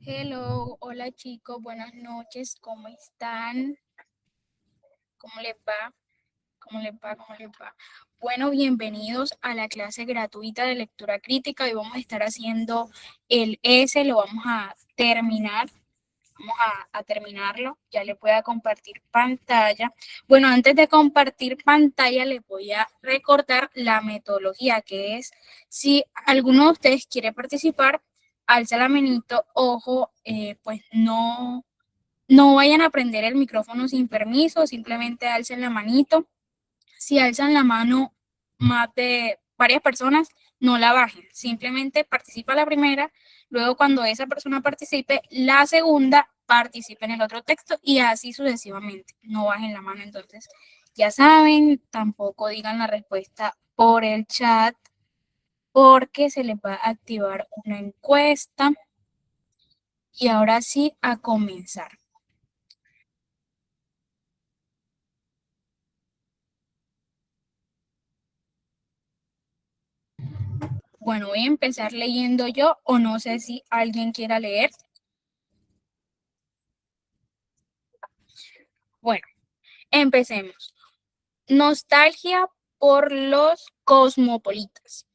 Hello, hola chicos, buenas noches, ¿cómo están? ¿Cómo les va? ¿Cómo les va? ¿Cómo les va? Bueno, bienvenidos a la clase gratuita de lectura crítica. Hoy vamos a estar haciendo el S, lo vamos a terminar. Vamos a terminarlo, ya les voy a compartir pantalla. Bueno, antes de compartir pantalla, les voy a recordar la metodología, que es, si alguno de ustedes quiere participar, alza la manito, ojo, pues no vayan a prender el micrófono sin permiso, simplemente alcen la manito. Si alzan la mano más de varias personas, no la bajen, simplemente participa la primera, luego cuando esa persona participe, la segunda participe en el otro texto y así sucesivamente, no bajen la mano. Entonces, ya saben, tampoco digan la respuesta por el chat porque se les va a activar una encuesta. Y ahora sí, a comenzar. Bueno, voy a empezar leyendo yo o no sé si alguien quiera leer. Bueno, empecemos. Nostalgia por los cosmopolitas.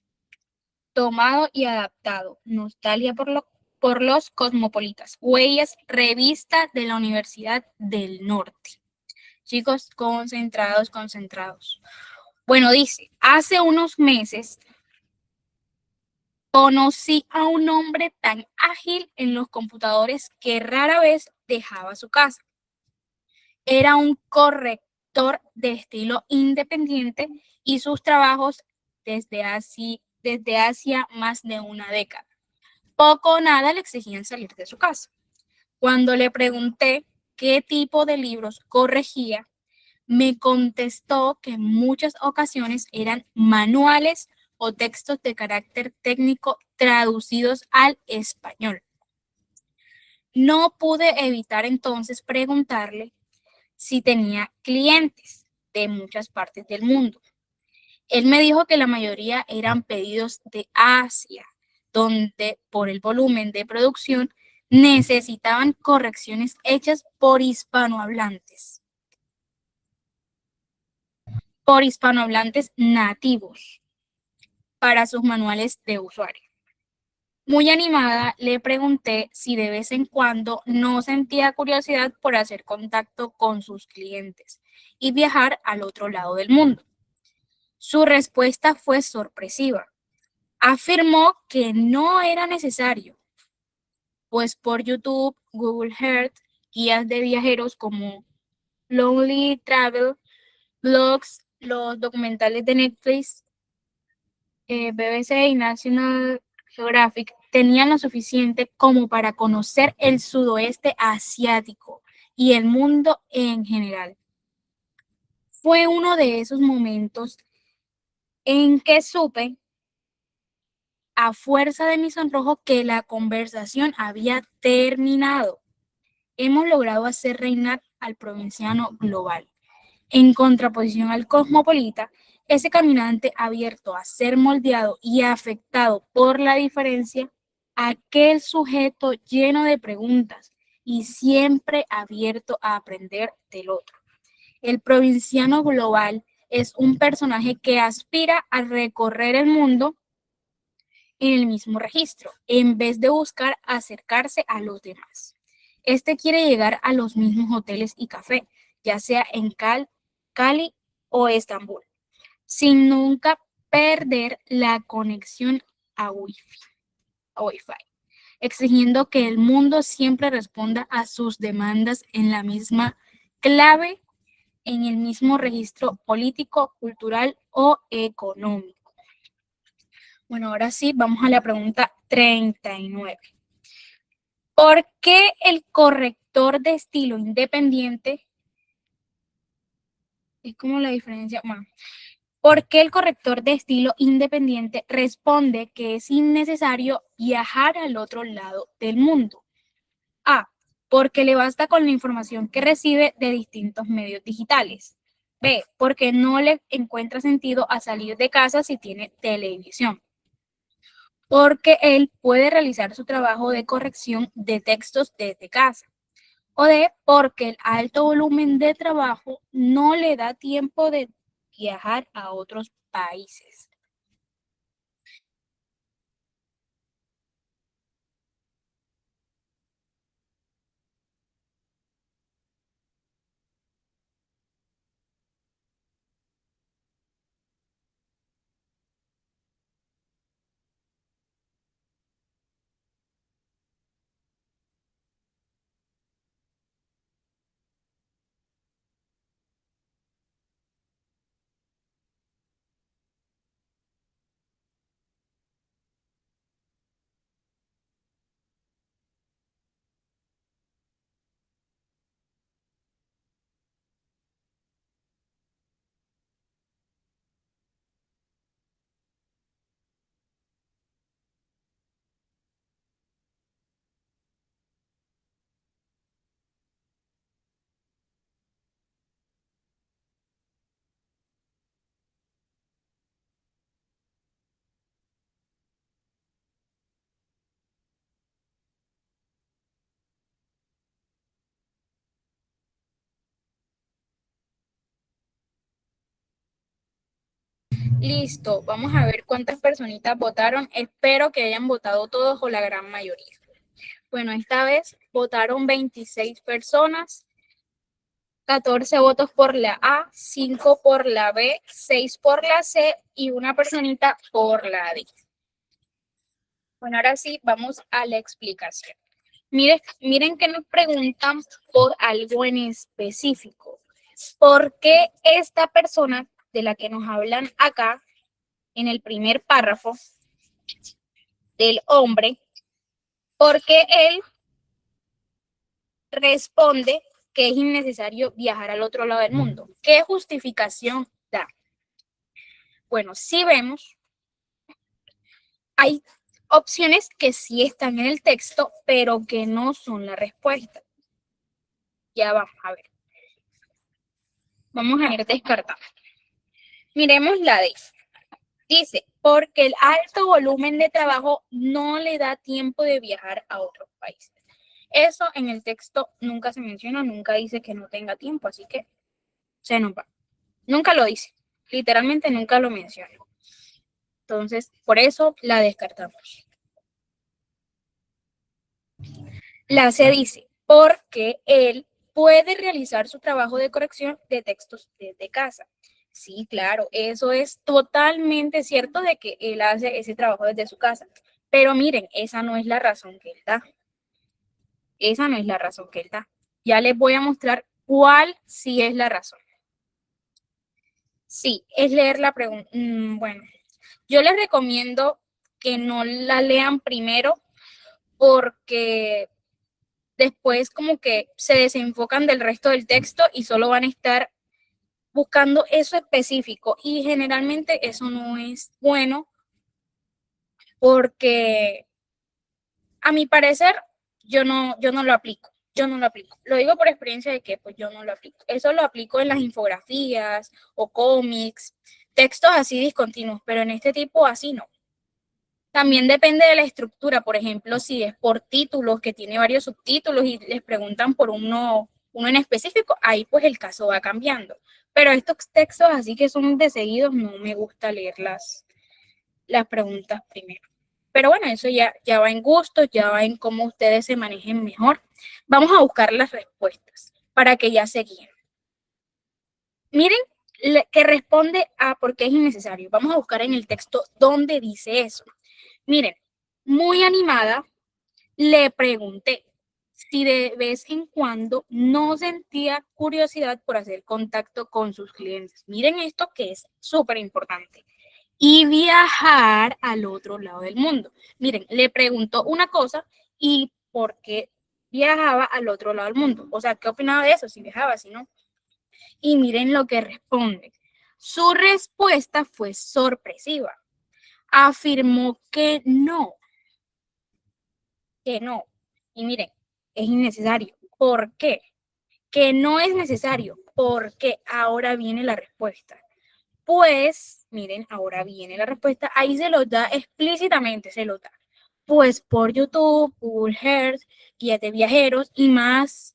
Tomado y adaptado. Nostalgia por los cosmopolitas. Huellas, revista de la Universidad del Norte. Chicos, concentrados, concentrados. Bueno, dice, hace unos meses conocí a un hombre tan ágil en los computadores que rara vez dejaba su casa. Era un corrector de estilo independiente y sus trabajos desde hacía más de una década. Poco o nada le exigían salir de su casa. Cuando le pregunté qué tipo de libros corregía, me contestó que en muchas ocasiones eran manuales o textos de carácter técnico traducidos al español. No pude evitar entonces preguntarle si tenía clientes de muchas partes del mundo. Él me dijo que la mayoría eran pedidos de Asia, donde por el volumen de producción necesitaban correcciones hechas por hispanohablantes nativos para sus manuales de usuario. Muy animada, le pregunté si de vez en cuando no sentía curiosidad por hacer contacto con sus clientes y viajar al otro lado del mundo. Su respuesta fue sorpresiva. Afirmó que no era necesario, pues por YouTube, Google Earth, guías de viajeros como Lonely Travel, blogs, los documentales de Netflix, BBC y National Geographic tenían lo suficiente como para conocer el sudoeste asiático y el mundo en general. Fue uno de esos momentos en que supe, a fuerza de mi sonrojo, que la conversación había terminado. Hemos logrado hacer reinar al provinciano global. En contraposición al cosmopolita, ese caminante abierto a ser moldeado y afectado por la diferencia, aquel sujeto lleno de preguntas y siempre abierto a aprender del otro. El provinciano global es un personaje que aspira a recorrer el mundo en el mismo registro, en vez de buscar acercarse a los demás. Este quiere llegar a los mismos hoteles y cafés, ya sea en Cali o Estambul, sin nunca perder la conexión a Wi-Fi, exigiendo que el mundo siempre responda a sus demandas en la misma clave, en el mismo registro político, cultural o económico. Bueno, ahora sí, vamos a la pregunta 39. ¿Por qué el corrector de estilo independiente es como la diferencia? Bueno, ¿por qué el corrector de estilo independiente responde que es innecesario viajar al otro lado del mundo? A, porque le basta con la información que recibe de distintos medios digitales. B, porque no le encuentra sentido a salir de casa si tiene televisión. porque él puede realizar su trabajo de corrección de textos desde casa. O D, porque el alto volumen de trabajo no le da tiempo de viajar a otros países. Listo, vamos a ver cuántas personitas votaron. Espero que hayan votado todos o la gran mayoría. Bueno, esta vez votaron 26 personas, 14 votos por la A, 5 por la B, 6 por la C y una personita por la D. Bueno, ahora sí, vamos a la explicación. Miren que nos preguntan por algo en específico. ¿Por qué esta persona de la que nos hablan acá, en el primer párrafo del hombre, por qué él responde que es innecesario viajar al otro lado del mundo? ¿Qué justificación da? Bueno, si vemos, hay opciones que sí están en el texto, pero que no son la respuesta. Ya vamos a ver. Vamos a ir descartando. Miremos la D. Dice, porque el alto volumen de trabajo no le da tiempo de viajar a otros países. Eso en el texto nunca se menciona, nunca dice que no tenga tiempo, así que se nos va. Nunca lo dice, literalmente nunca lo menciona. Entonces, por eso la descartamos. La C dice, porque él puede realizar su trabajo de corrección de textos desde casa. Sí, claro, eso es totalmente cierto de que él hace ese trabajo desde su casa. Pero miren, esa no es la razón que él da. Esa no es la razón que él da. Ya les voy a mostrar cuál sí es la razón. Sí, es leer la pregunta. Bueno, yo les recomiendo que no la lean primero porque después como que se desenfocan del resto del texto y solo van a estar buscando eso específico y generalmente eso no es bueno porque a mi parecer yo no lo aplico. Yo no lo aplico. Lo digo por experiencia de que pues yo no lo aplico. Eso lo aplico en las infografías o cómics, textos así discontinuos, pero en este tipo así no. También depende de la estructura, por ejemplo, si es por títulos, que tiene varios subtítulos y les preguntan por uno en específico, ahí pues el caso va cambiando. Pero estos textos así que son de seguidos, no me gusta leer las preguntas primero. Pero bueno, eso ya va en gustos, ya va en cómo ustedes se manejen mejor. Vamos a buscar las respuestas para que ya se guíen. Miren que responde a por qué es innecesario. Vamos a buscar en el texto dónde dice eso. Miren, muy animada, le pregunté si de vez en cuando no sentía curiosidad por hacer contacto con sus clientes. Miren esto que es súper importante. Y viajar al otro lado del mundo. Miren, le preguntó una cosa y por qué viajaba al otro lado del mundo. O sea, ¿qué opinaba de eso? Si viajaba, si no. Y miren lo que responde. Su respuesta fue sorpresiva. Afirmó que no, que no. Y miren, es innecesario. ¿Por qué? Que no es necesario, porque ahora viene la respuesta. Pues, miren, ahora viene la respuesta. Ahí se los da explícitamente, se los da. Pues por YouTube, Google Earth, guías de viajeros y más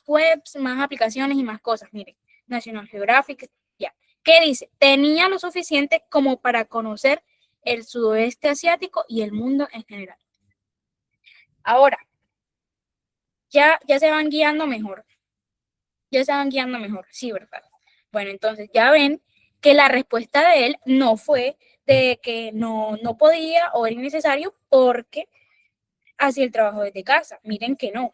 webs, más aplicaciones y más cosas. Miren, National Geographic, ya. ¿Qué dice? Tenía lo suficiente como para conocer el sudoeste asiático y el mundo en general. Ahora, ya se van guiando mejor. Ya se van guiando mejor, sí, ¿verdad? Bueno, entonces ya ven que la respuesta de él no fue de que no podía o era innecesario porque hacía el trabajo desde casa. Miren que no.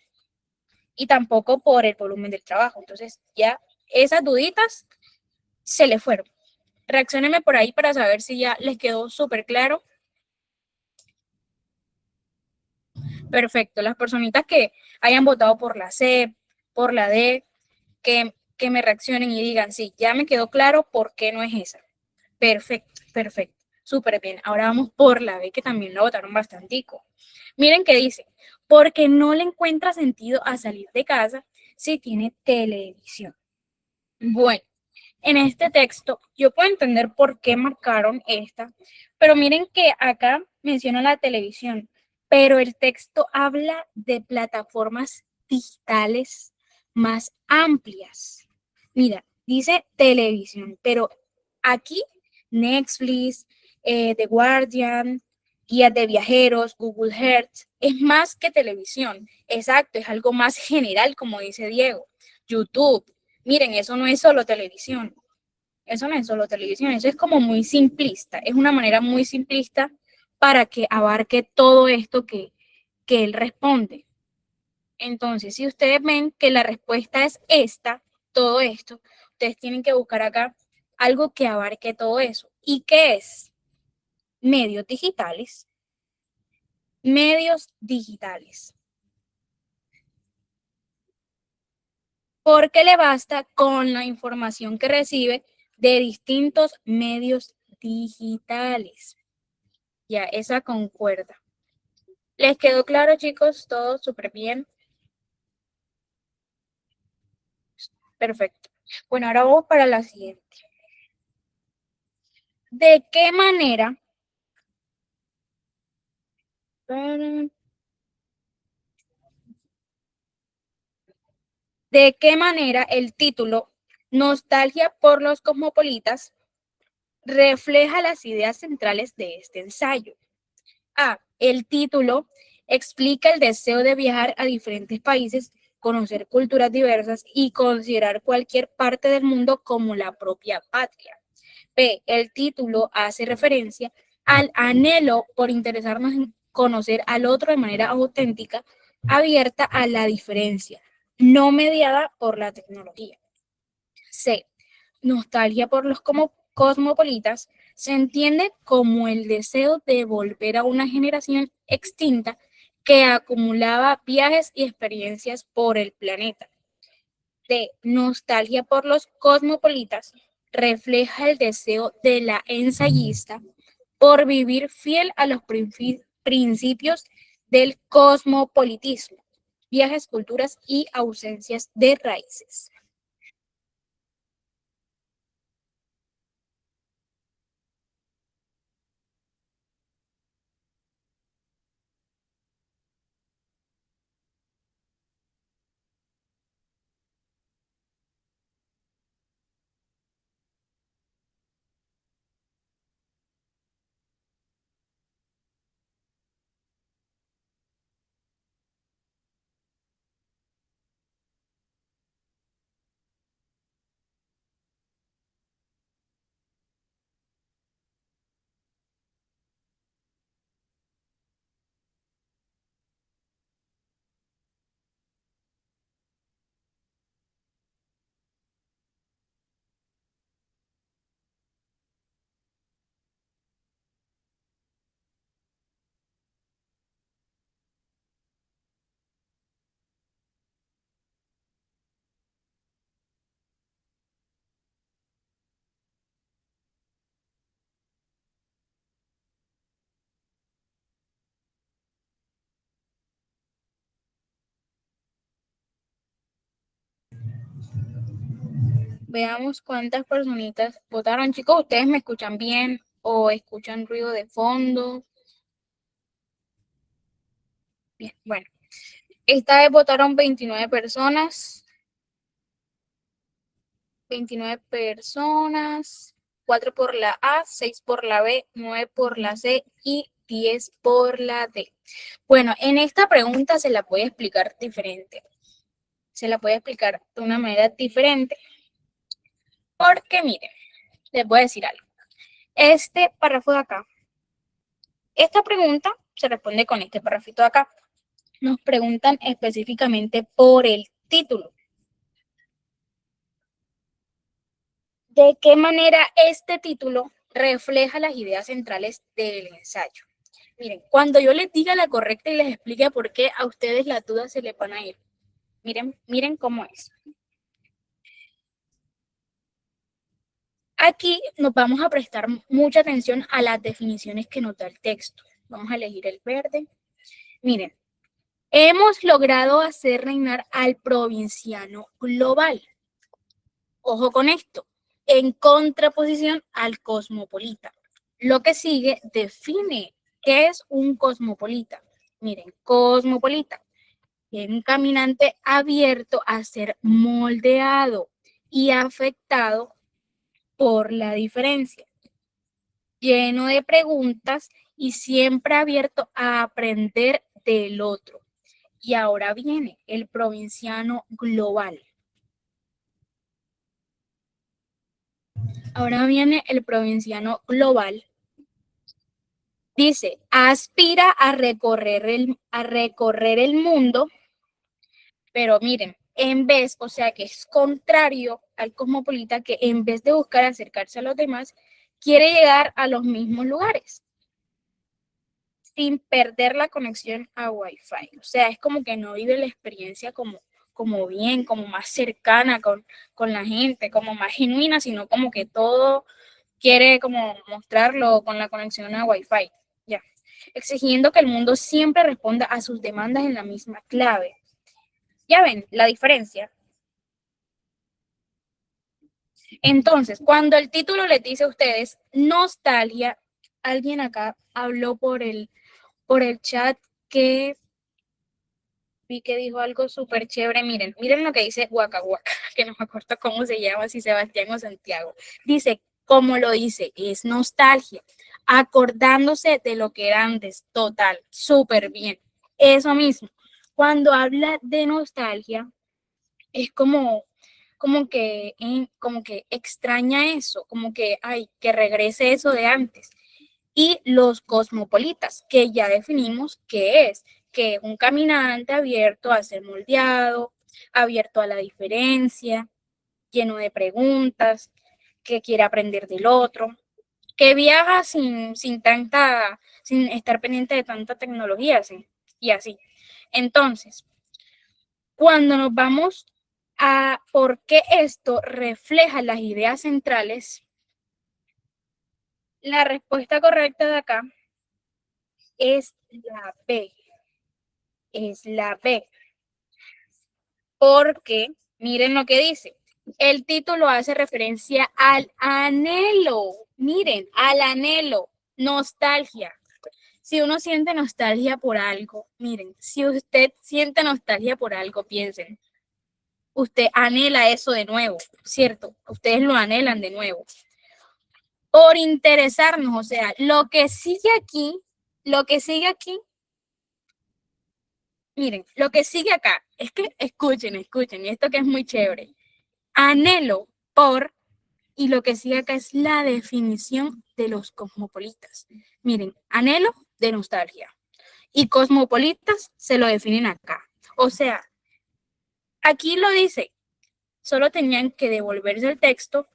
Y tampoco por el volumen del trabajo. Entonces ya esas duditas se le fueron. Reacciónenme por ahí para saber si ya les quedó súper claro. Perfecto. Las personitas que hayan votado por la C, por la D, que me reaccionen y digan, sí, ya me quedó claro por qué no es esa. Perfecto, perfecto. Súper bien. Ahora vamos por la B, que también la votaron bastantico. Miren qué dice, porque no le encuentra sentido a salir de casa si tiene televisión. Bueno, en este texto yo puedo entender por qué marcaron esta, pero miren que acá menciona la televisión, pero el texto habla de plataformas digitales más amplias. Mira, dice televisión, pero aquí Netflix, The Guardian, guías de viajeros, Google Earth, es más que televisión. Exacto, es algo más general, como dice Diego. YouTube. Miren, eso no es solo televisión. Eso no es solo televisión, eso es como muy simplista. Es una manera muy simplista para que abarque todo esto que él responde. Entonces, si ustedes ven que la respuesta es esta, todo esto, ustedes tienen que buscar acá algo que abarque todo eso. ¿Y qué es? Medios digitales. Medios digitales. Porque le basta con la información que recibe de distintos medios digitales. Ya, esa concuerda. ¿Les quedó claro, chicos? Todo súper bien. Perfecto. Bueno, ahora vamos para la siguiente. ¿De qué manera? ¿De qué manera el título Nostalgia por los cosmopolitas refleja las ideas centrales de este ensayo? A. El título explica el deseo de viajar a diferentes países, conocer culturas diversas y considerar cualquier parte del mundo como la propia patria. B. El título hace referencia al anhelo por interesarnos en conocer al otro de manera auténtica, abierta a la diferencia, no mediada por la tecnología. C. Nostalgia por los cosmopolitas se entiende como el deseo de volver a una generación extinta que acumulaba viajes y experiencias por el planeta. D. Nostalgia por los cosmopolitas refleja el deseo de la ensayista por vivir fiel a los principios del cosmopolitismo, viajes, culturas y ausencias de raíces. Veamos cuántas personitas votaron. Chicos, ¿ustedes me escuchan bien o escuchan ruido de fondo? Bien, bueno. Esta vez votaron 29 personas. 29 personas. 4 por la A, 6 por la B, 9 por la C y 10 por la D. Bueno, en esta pregunta se la puede explicar diferente. Se la puede explicar de una manera diferente. Porque miren, les voy a decir algo. Este párrafo de acá, esta pregunta se responde con este párrafito de acá. Nos preguntan específicamente por el título. ¿De qué manera este título refleja las ideas centrales del ensayo? Miren, cuando yo les diga la correcta y les explique por qué, a ustedes las dudas se les van a ir. Miren cómo es. Aquí nos vamos a prestar mucha atención a las definiciones que nos da el texto. Vamos a elegir el verde. Miren, hemos logrado hacer reinar al provinciano global. Ojo con esto, en contraposición al cosmopolita. Lo que sigue define qué es un cosmopolita. Miren, cosmopolita es un caminante abierto a ser moldeado y afectado por la diferencia, lleno de preguntas y siempre abierto a aprender del otro. Y ahora viene el provinciano global. Ahora viene el provinciano global. Dice, aspira a recorrer el mundo, pero miren, en vez, o sea que es contrario al cosmopolita que en vez de buscar acercarse a los demás, quiere llegar a los mismos lugares sin perder la conexión a Wi-Fi. O sea, es como que no vive la experiencia como bien, como más cercana con la gente, como más genuina, sino como que todo quiere como mostrarlo con la conexión a Wi-Fi. Ya. Exigiendo que el mundo siempre responda a sus demandas en la misma clave. Ya ven la diferencia. Entonces, cuando el título les dice a ustedes nostalgia, alguien acá habló por el chat que vi que dijo algo súper chévere. Miren lo que dice Waka Waka, que no me acuerdo cómo se llama, si Sebastián o Santiago. Dice, como lo dice, es nostalgia, acordándose de lo que era antes, total, súper bien. Eso mismo. Cuando habla de nostalgia, es como que extraña eso, como que, ay, que regrese eso de antes. Y los cosmopolitas, que ya definimos que es un caminante abierto a ser moldeado, abierto a la diferencia, lleno de preguntas, que quiere aprender del otro, que viaja sin estar pendiente de tanta tecnología, ¿sí? Y así. Entonces, cuando nos vamos a por qué esto refleja las ideas centrales, la respuesta correcta de acá es la B. Es la B. Porque, miren lo que dice. El título hace referencia al anhelo. Miren, al anhelo. Nostalgia. Si uno siente nostalgia por algo, miren, si usted siente nostalgia por algo, piensen, usted anhela eso de nuevo, ¿cierto? Ustedes lo anhelan de nuevo. Por interesarnos, o sea, lo que sigue aquí, miren, lo que sigue acá, es que escuchen, y esto que es muy chévere. Anhelo por, y lo que sigue acá es la definición de los cosmopolitas. Miren, anhelo de nostalgia. Y cosmopolitas se lo definen acá. O sea, aquí lo dice, solo tenían que devolverse el texto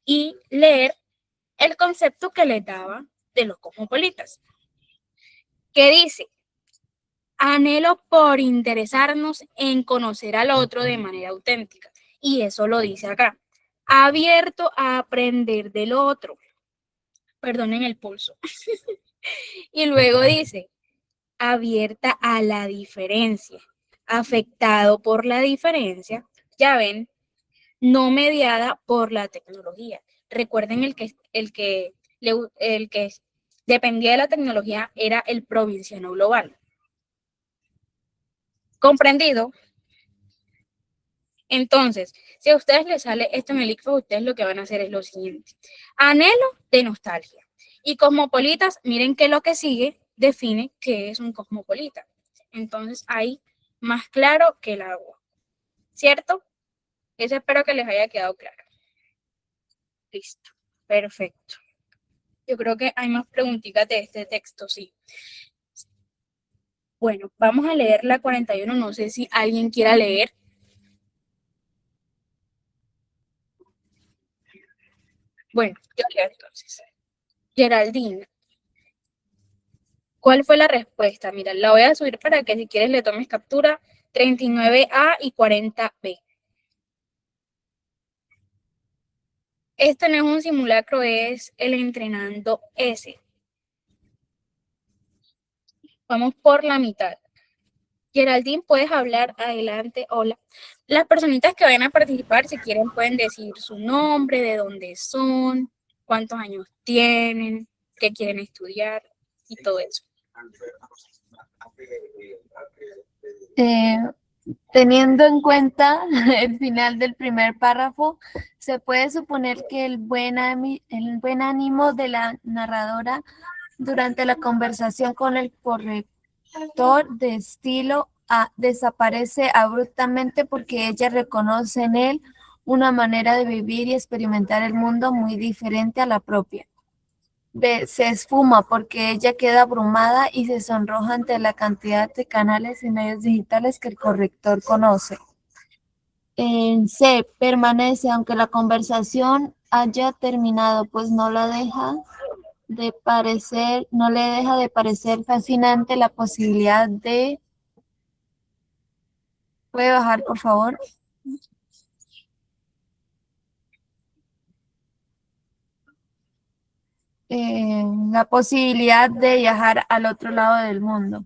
y leer el concepto que les daba de los cosmopolitas. ¿Qué dice? Anhelo por interesarnos en conocer al otro de manera auténtica. Y eso lo dice acá. Abierto a aprender del otro. Perdonen el pulso. Y luego dice, abierta a la diferencia. Afectado por la diferencia. Ya ven, no mediada por la tecnología. Recuerden el que dependía de la tecnología era el provinciano global. ¿Comprendido? Entonces, si a ustedes les sale esto en el ICFES, ustedes lo que van a hacer es lo siguiente. Anhelo de nostalgia. Y cosmopolitas, miren que lo que sigue define qué es un cosmopolita. Entonces, ahí más claro que el agua. ¿Cierto? Eso espero que les haya quedado claro. Listo. Perfecto. Yo creo que hay más preguntitas de este texto, sí. Bueno, vamos a leer la 41. No sé si alguien quiera leer. Bueno, yo leo entonces. Geraldine, ¿cuál fue la respuesta? Mira, la voy a subir para que si quieres le tomes captura. 39A y 40B. Este no es un simulacro, es el entrenando S. Vamos por la mitad. Geraldine, puedes hablar adelante. Hola. Las personitas que vayan a participar, si quieren, pueden decir su nombre, de dónde son, cuántos años tienen, qué quieren estudiar y todo eso. Teniendo en cuenta el final del primer párrafo, se puede suponer que el buen ánimo de la narradora durante la conversación con el corrector de estilo desaparece abruptamente porque ella reconoce en él una manera de vivir y experimentar el mundo muy diferente a la propia. B. Se esfuma porque ella queda abrumada y se sonroja ante la cantidad de canales y medios digitales que el corrector conoce. En C. Permanece aunque la conversación haya terminado, pues no le deja de parecer fascinante la posibilidad de... ¿Puede bajar, por favor? La posibilidad de viajar al otro lado del mundo.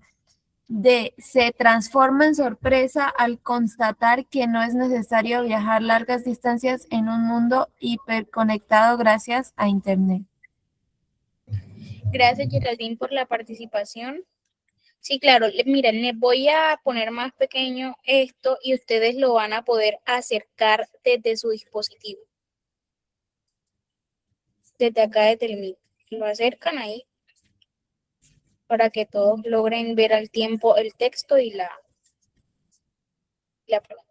D. Se transforma en sorpresa al constatar que no es necesario viajar largas distancias en un mundo hiperconectado gracias a Internet. Gracias, Geraldine, por la participación. Sí, claro, miren, les voy a poner más pequeño esto y ustedes lo van a poder acercar desde su dispositivo. Desde acá desde el Meet. Lo acercan ahí para que todos logren ver al tiempo el texto y la pregunta.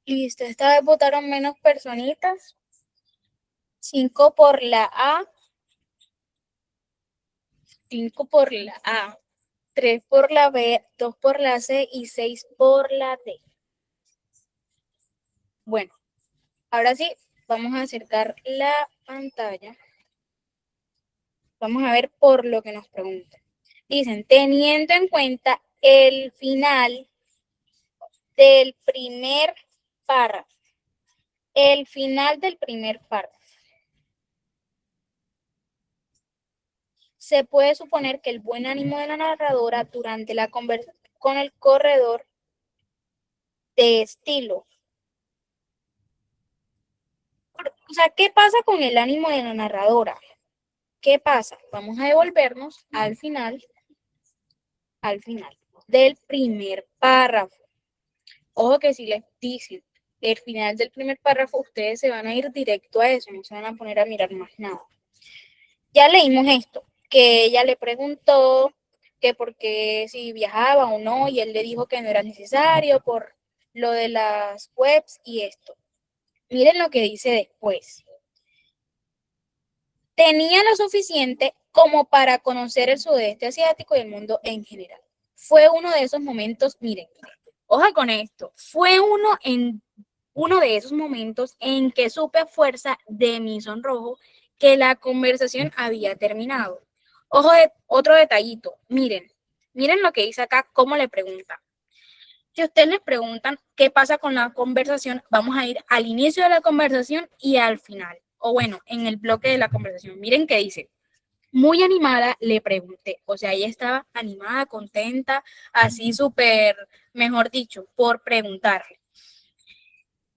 Listo, esta vez votaron menos personitas. 5 por la A, 5 por la A, 3 por la B, 2 por la C y 6 por la D. Bueno, ahora sí, vamos a acercar la pantalla. Vamos a ver por lo que nos preguntan. Dicen, teniendo en cuenta el final del primer párrafo. El final del primer párrafo. Se puede suponer que el buen ánimo de la narradora durante la conversación con el corredor de estilo. O sea, ¿qué pasa con el ánimo de la narradora? ¿Qué pasa? Vamos a devolvernos al final del primer párrafo. Ojo que si les dicen el final del primer párrafo, ustedes se van a ir directo a eso, no se van a poner a mirar más nada. Ya leímos esto, que ella le preguntó que por qué si viajaba o no, y él le dijo que no era necesario por lo de las webs y esto. Miren lo que dice después. Tenía lo suficiente como para conocer el sudeste asiático y el mundo en general. Fue uno de esos momentos, miren, ojo con esto, fue uno de esos momentos en que supe a fuerza de mi sonrojo que la conversación había terminado. Ojo de otro detallito, miren lo que dice acá, cómo le pregunta. Si ustedes les preguntan qué pasa con la conversación, vamos a ir al inicio de la conversación y al final, o bueno, en el bloque de la conversación. Miren qué dice. Muy animada le pregunté, o sea, ella estaba animada, contenta, así súper, mejor dicho, por preguntarle.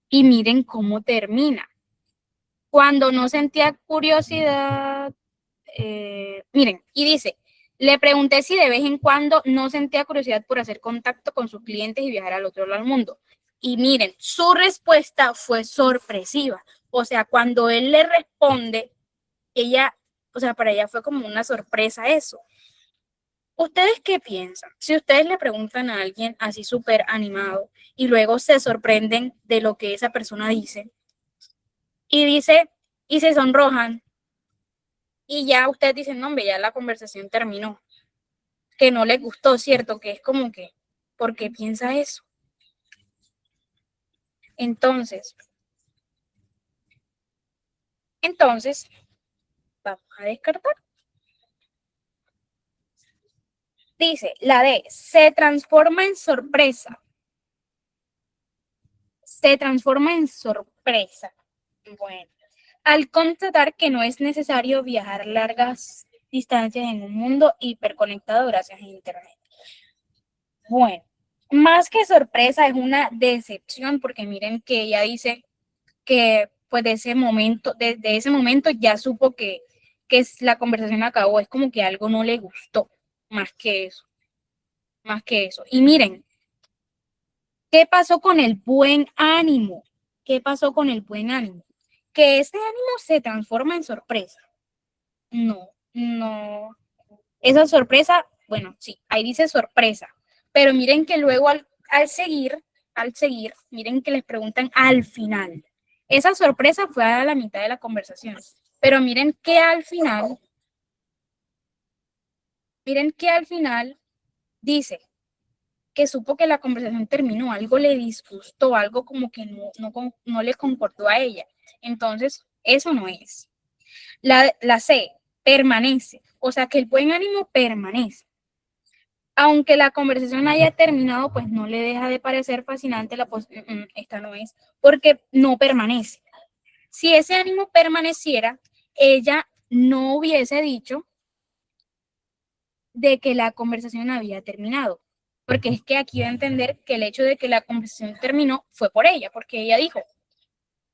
Y miren cómo termina. Cuando no sentía curiosidad, miren, y dice, le pregunté si de vez en cuando no sentía curiosidad por hacer contacto con sus clientes y viajar al otro lado del mundo. Y miren, su respuesta fue sorpresiva. O sea, cuando él le responde, ella, o sea, para ella fue como una sorpresa eso. ¿Ustedes qué piensan? Si ustedes le preguntan a alguien así súper animado y luego se sorprenden de lo que esa persona dice y dice, y se sonrojan y ya ustedes dicen, no, hombre, ya la conversación terminó, que no les gustó, ¿cierto? Que es como que, ¿por qué piensa eso? Entonces, entonces, vamos a descartar. Dice, la D, se transforma en sorpresa. Se transforma en sorpresa. Bueno, al constatar que no es necesario viajar largas distancias en un mundo hiperconectado gracias a Internet. Bueno, más que sorpresa es una decepción porque miren que ella dice que pues de ese momento, desde ese momento ya supo que la conversación acabó, es como que algo no le gustó, más que eso, más que eso. Y miren, ¿qué pasó con el buen ánimo? ¿Qué pasó con el buen ánimo? Que ese ánimo se transforma en sorpresa. No, no. Esa sorpresa, bueno, sí, ahí dice sorpresa, pero miren que luego al seguir, miren que les preguntan al final. Esa sorpresa fue a la mitad de la conversación, pero miren que al final dice que supo que la conversación terminó, algo le disgustó, algo como que no le concordó a ella. Entonces, eso no es. La C, permanece, o sea que el buen ánimo permanece. Aunque la conversación haya terminado, pues no le deja de parecer fascinante esta no es, porque no permanece. Si ese ánimo permaneciera, ella no hubiese dicho de que la conversación había terminado, porque es que aquí va a entender que el hecho de que la conversación terminó fue por ella, porque ella dijo,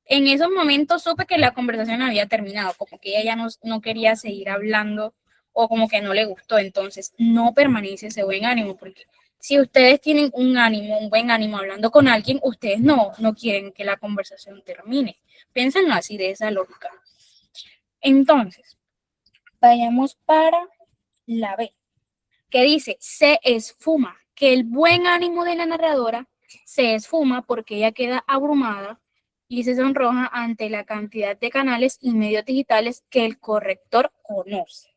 en esos momentos supe que la conversación había terminado, como que ella ya no quería seguir hablando o como que no le gustó, entonces no permanece ese buen ánimo, porque si ustedes tienen un buen ánimo hablando con alguien, ustedes no quieren que la conversación termine. Piénsenlo así de esa lógica. Entonces, vayamos para la B, que dice, se esfuma, que el buen ánimo de la narradora se esfuma porque ella queda abrumada y se sonroja ante la cantidad de canales y medios digitales que el corrector conoce.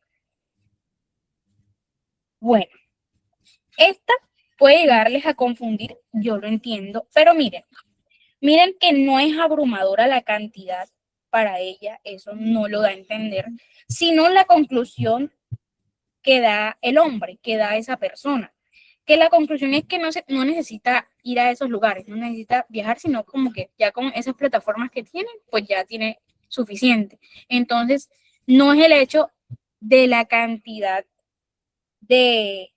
Bueno, esta puede llegarles a confundir, yo lo entiendo, pero miren que no es abrumadora la cantidad para ella, eso no lo da a entender, sino la conclusión que da el hombre, que da esa persona. Que la conclusión es que no necesita ir a esos lugares, no necesita viajar, sino como que ya con esas plataformas que tiene, pues ya tiene suficiente. Entonces, no es el hecho de la cantidad de,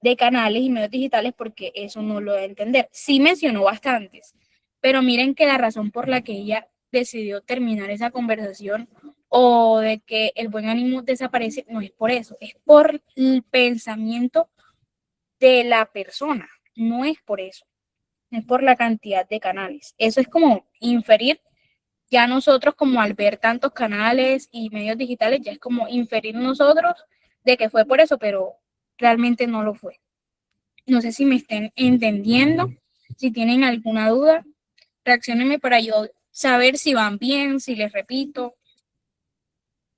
de canales y medios digitales, porque eso no lo da a entender. Sí mencionó bastantes, pero miren que la razón por la que ella decidió terminar esa conversación o de que el buen ánimo desaparece, no es por eso, es por el pensamiento de la persona, no es por eso, es por la cantidad de canales. Eso es como inferir Ya nosotros como al ver tantos canales y medios digitales, ya es como inferir nosotros de que fue por eso, pero realmente no lo fue. No sé si me estén entendiendo, si tienen alguna duda, reacciónenme para yo saber si van bien, si les repito.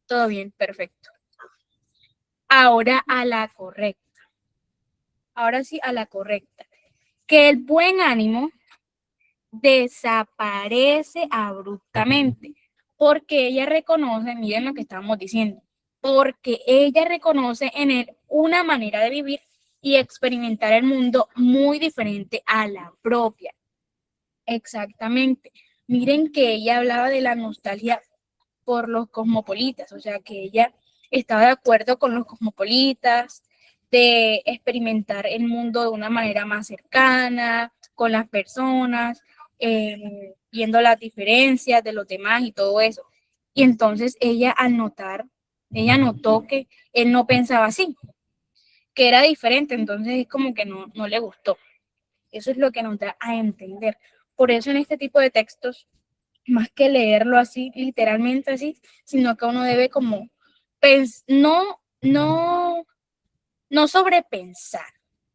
Todo bien, perfecto. Ahora a la correcta. Ahora sí a la correcta. Que el buen ánimo desaparece abruptamente porque ella reconoce, miren lo que estamos diciendo, porque ella reconoce en él una manera de vivir y experimentar el mundo muy diferente a la propia. Exactamente. Miren que ella hablaba de la nostalgia por los cosmopolitas, o sea que ella estaba de acuerdo con los cosmopolitas, de experimentar el mundo de una manera más cercana, con las personas, viendo las diferencias de los demás y todo eso. Y entonces ella al notar, ella notó que él no pensaba así, que era diferente, entonces es como que no le gustó. Eso es lo que nos da a entender. Por eso en este tipo de textos más que leerlo así, literalmente así, sino que uno debe como, no sobrepensar,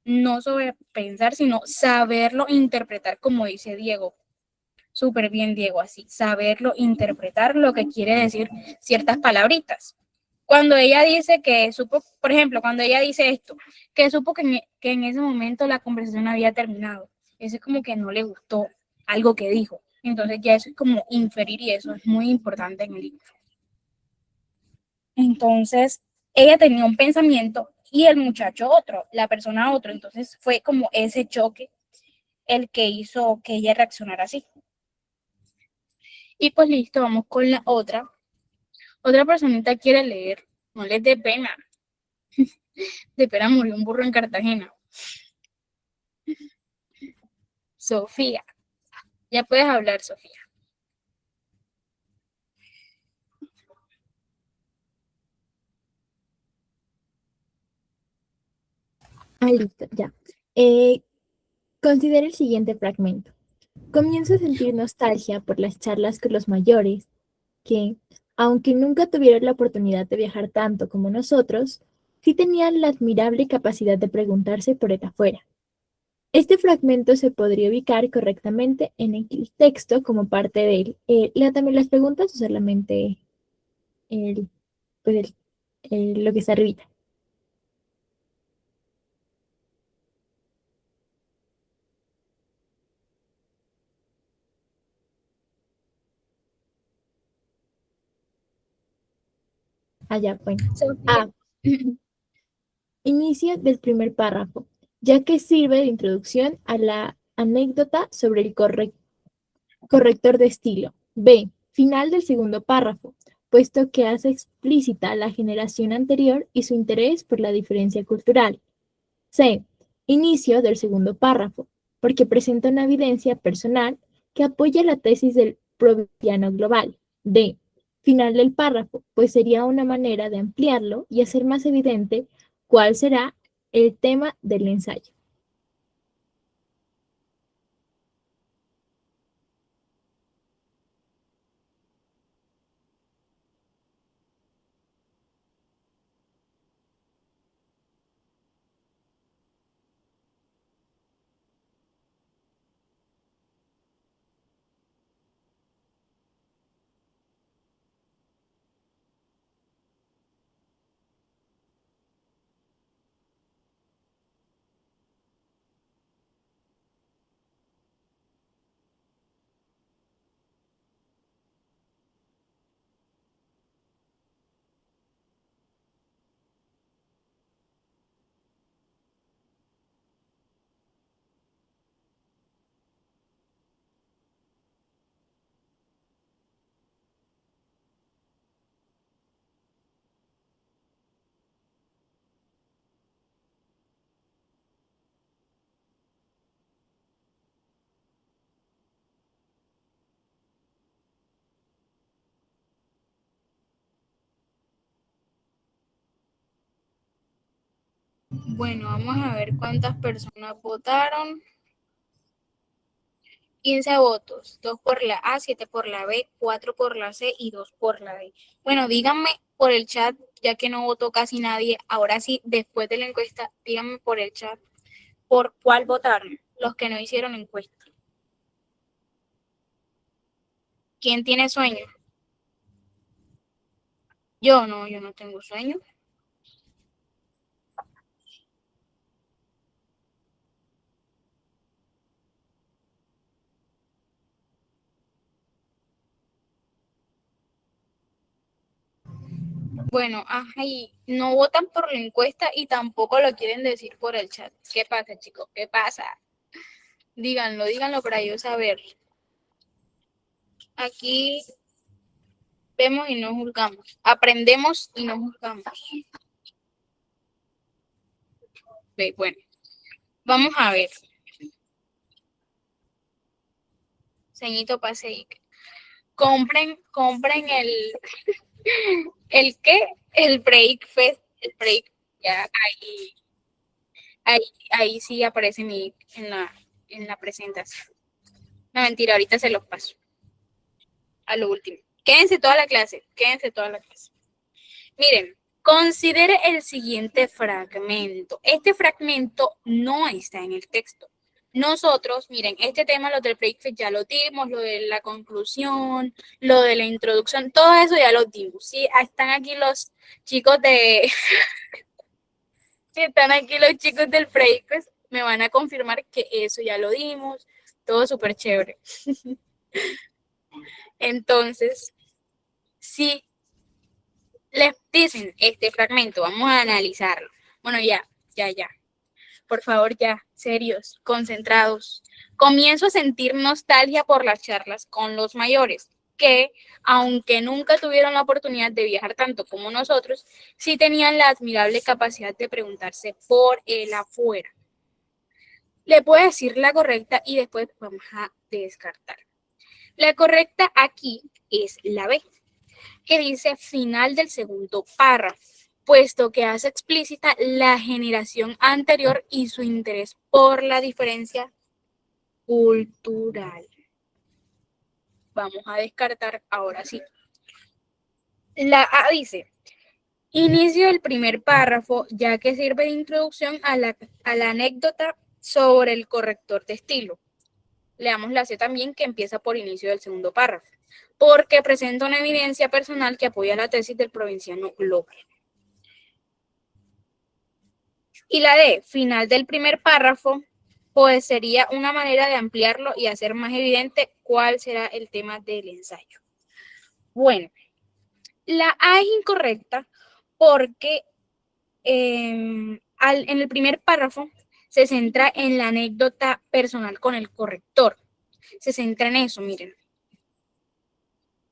no sobrepensar, sino saberlo interpretar, como dice Diego. Súper bien, Diego, así, saberlo interpretar lo que quiere decir ciertas palabritas. Cuando ella dice que supo, por ejemplo, cuando ella dice esto, que supo que en ese momento la conversación había terminado, eso es como que no le gustó algo que dijo. Entonces ya eso es como inferir y eso es muy importante en el libro. Entonces, ella tenía un pensamiento y el muchacho otro, la persona otro. Entonces fue como ese choque el que hizo que ella reaccionara así. Y pues listo, vamos con la otra. Otra personita quiere leer, no les dé pena. De pena murió un burro en Cartagena. Sofía, ya puedes hablar, Sofía. Ah, listo, ya. Eh, Considera el siguiente fragmento. Comienzo a sentir nostalgia por las charlas con los mayores, que, aunque nunca tuvieron la oportunidad de viajar tanto como nosotros, sí tenían la admirable capacidad de preguntarse por el afuera. Este fragmento se podría ubicar correctamente en el texto como parte de él. ¿Lea también las preguntas o solamente el, pues lo que está arribita? Allá, bueno. Sofía. Ah, inicio del primer párrafo, ya que sirve de introducción a la anécdota sobre el corrector de estilo. B. Final del segundo párrafo, puesto que hace explícita la generación anterior y su interés por la diferencia cultural. C. Inicio del segundo párrafo, porque presenta una evidencia personal que apoya la tesis del provinciano global. D. Final del párrafo, pues sería una manera de ampliarlo y hacer más evidente cuál será el tema del ensayo. Bueno, vamos a ver cuántas personas votaron. 15 votos, 2 por la A, 7 por la B, 4 por la C y 2 por la D. Bueno, díganme por el chat, ya que no votó casi nadie, ahora sí, después de la encuesta, díganme por el chat por cuál votaron, los que no hicieron encuesta. ¿Quién tiene sueño? Yo no tengo sueño. Bueno, ajá, y no votan por la encuesta y tampoco lo quieren decir por el chat. ¿Qué pasa, chicos? ¿Qué pasa? Díganlo para yo saber. Aquí vemos y no juzgamos. Aprendemos y no juzgamos. Bueno, vamos a ver. Ceñito pase. Compren ¿el qué? El breakfast, el break, ya ahí sí aparece en la presentación. No, mentira, ahorita se los paso. A lo último. Quédense toda la clase. Miren, considere el siguiente fragmento. Este fragmento no está en el texto. Nosotros, miren, este tema, lo del breakfast ya lo dimos, lo de la conclusión, lo de la introducción, todo eso ya lo dimos. Sí, están aquí los chicos de... están aquí los chicos del breakfast, me van a confirmar que eso ya lo dimos, todo súper chévere. Entonces, sí. Les dicen este fragmento, vamos a analizarlo. Bueno, ya. Por favor, ya, serios, concentrados. Comienzo a sentir nostalgia por las charlas con los mayores, que, aunque nunca tuvieron la oportunidad de viajar tanto como nosotros, sí tenían la admirable capacidad de preguntarse por el afuera. Le puedo decir la correcta y después vamos a descartar. La correcta aquí es la B, que dice final del segundo párrafo, puesto que hace explícita la generación anterior y su interés por la diferencia cultural. Vamos a descartar ahora sí. La A dice, inicio del primer párrafo, ya que sirve de introducción a la anécdota sobre el corrector de estilo. Leamos la C también, que empieza por inicio del segundo párrafo, porque presenta una evidencia personal que apoya la tesis del provinciano López. Y la D, final del primer párrafo, pues sería una manera de ampliarlo y hacer más evidente cuál será el tema del ensayo. Bueno, la A es incorrecta porque en el primer párrafo se centra en la anécdota personal con el corrector. Se centra en eso, miren.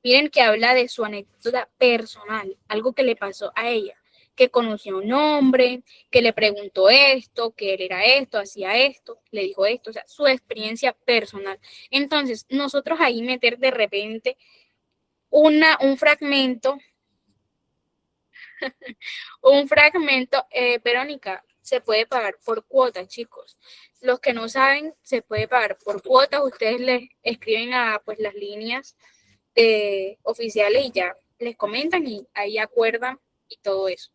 Miren que habla de su anécdota personal, algo que le pasó a ella, que conoció a un hombre, que le preguntó esto, que él era esto, hacía esto, le dijo esto, o sea, su experiencia personal. Entonces, nosotros ahí meter de repente un fragmento, Verónica, se puede pagar por cuotas, chicos. Los que no saben, se puede pagar por cuotas. Ustedes les escriben a pues las líneas oficiales y ya les comentan y ahí acuerdan y todo eso.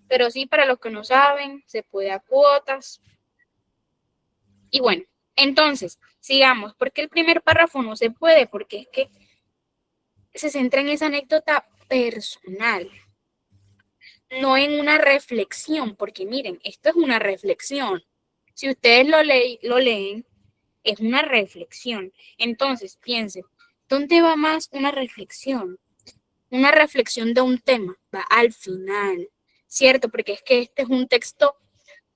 Pero sí, para los que no saben, se puede a cuotas. Y bueno, entonces, sigamos, porque el primer párrafo no se puede, porque es que se centra en esa anécdota personal, no en una reflexión, porque miren, esto es una reflexión. Si ustedes lo leen, es una reflexión. Entonces, piensen, ¿dónde va más una reflexión? Una reflexión de un tema va al final, ¿cierto? Porque es que este es un texto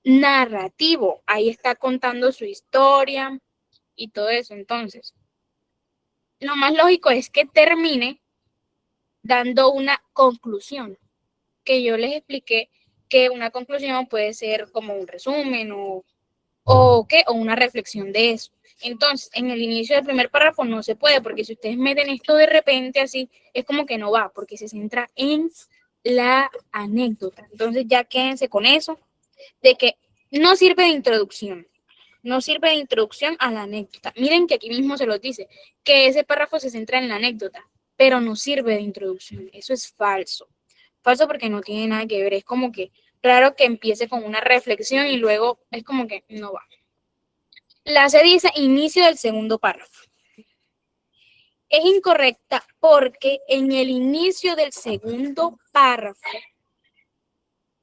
narrativo. Ahí está contando su historia y todo eso. Entonces, lo más lógico es que termine dando una conclusión, que yo les expliqué que una conclusión puede ser como un resumen o una reflexión de eso. Entonces, en el inicio del primer párrafo no se puede, porque si ustedes meten esto de repente así, es como que no va, porque se centra en la anécdota. Entonces, ya quédense con eso, de que no sirve de introducción. no sirve de introducción a la anécdota. Miren que aquí mismo se los dice, que ese párrafo se centra en la anécdota, pero no sirve de introducción. Eso es falso. Falso porque no tiene nada que ver. Es como que raro que empiece con una reflexión y luego es como que no va. La C dice inicio del segundo párrafo. Es incorrecta porque en el inicio del segundo párrafo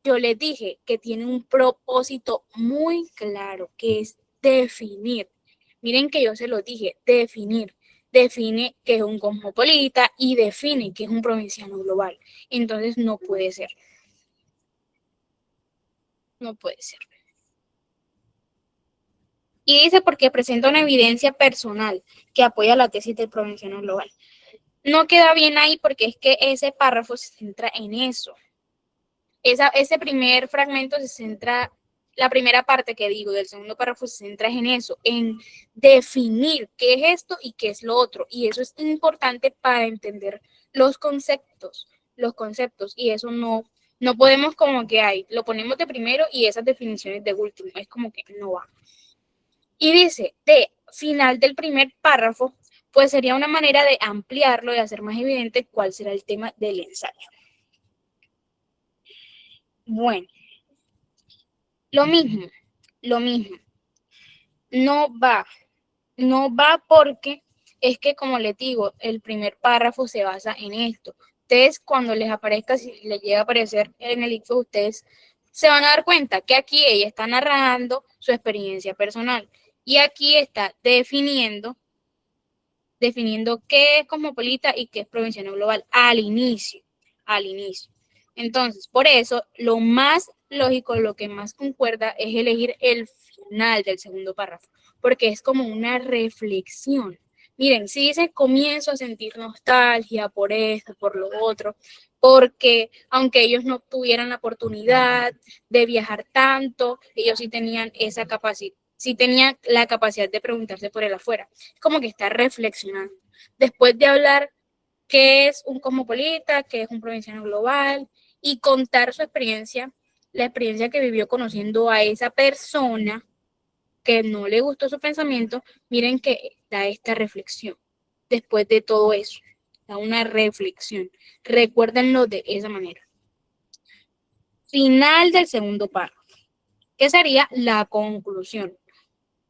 yo les dije que tiene un propósito muy claro, que es definir. Miren que yo se lo dije, definir. Define que es un cosmopolita y define que es un provinciano global. Entonces no puede ser. No puede ser. Y dice porque presenta una evidencia personal que apoya la tesis del provinciano global. No queda bien ahí porque es que ese párrafo se centra en eso. Ese primer fragmento se centra, la primera parte que digo del segundo párrafo se centra en eso, en definir qué es esto y qué es lo otro. Y eso es importante para entender los conceptos, y eso no podemos como que hay, lo ponemos de primero y esas definiciones de último, es como que no va. Y dice, de final del primer párrafo, pues sería una manera de ampliarlo, de hacer más evidente cuál será el tema del ensayo. Bueno, lo mismo. No va porque es que, como les digo, el primer párrafo se basa en esto. Ustedes, cuando les aparezca, si les llega a aparecer en el ICFES, ustedes se van a dar cuenta que aquí ella está narrando su experiencia personal y aquí está definiendo qué es cosmopolita y qué es provinciano global al inicio. Entonces, por eso, lo más lógico, lo que más concuerda es elegir el final del segundo párrafo, porque es como una reflexión. Miren, si dice comienzo a sentir nostalgia por esto, por lo otro, porque aunque ellos no tuvieran la oportunidad de viajar tanto, ellos sí tenían esa capacidad, sí tenían la capacidad de preguntarse por el afuera. Como que está reflexionando. Después de hablar qué es un cosmopolita, qué es un provinciano global, y contar su experiencia, la experiencia que vivió conociendo a esa persona que no le gustó su pensamiento, miren que da esta reflexión. Después de todo eso, da una reflexión. Recuérdenlo de esa manera. Final del segundo párrafo, que sería la conclusión,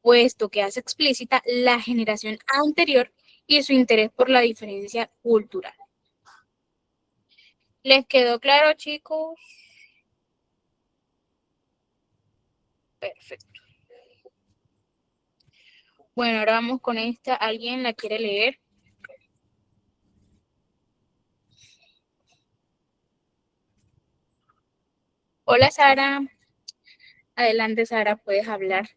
puesto que hace explícita la generación anterior y su interés por la diferencia cultural. ¿Les quedó claro, chicos? Perfecto. Bueno, ahora vamos con esta. ¿Alguien la quiere leer? Hola, Sara. Adelante, Sara, puedes hablar.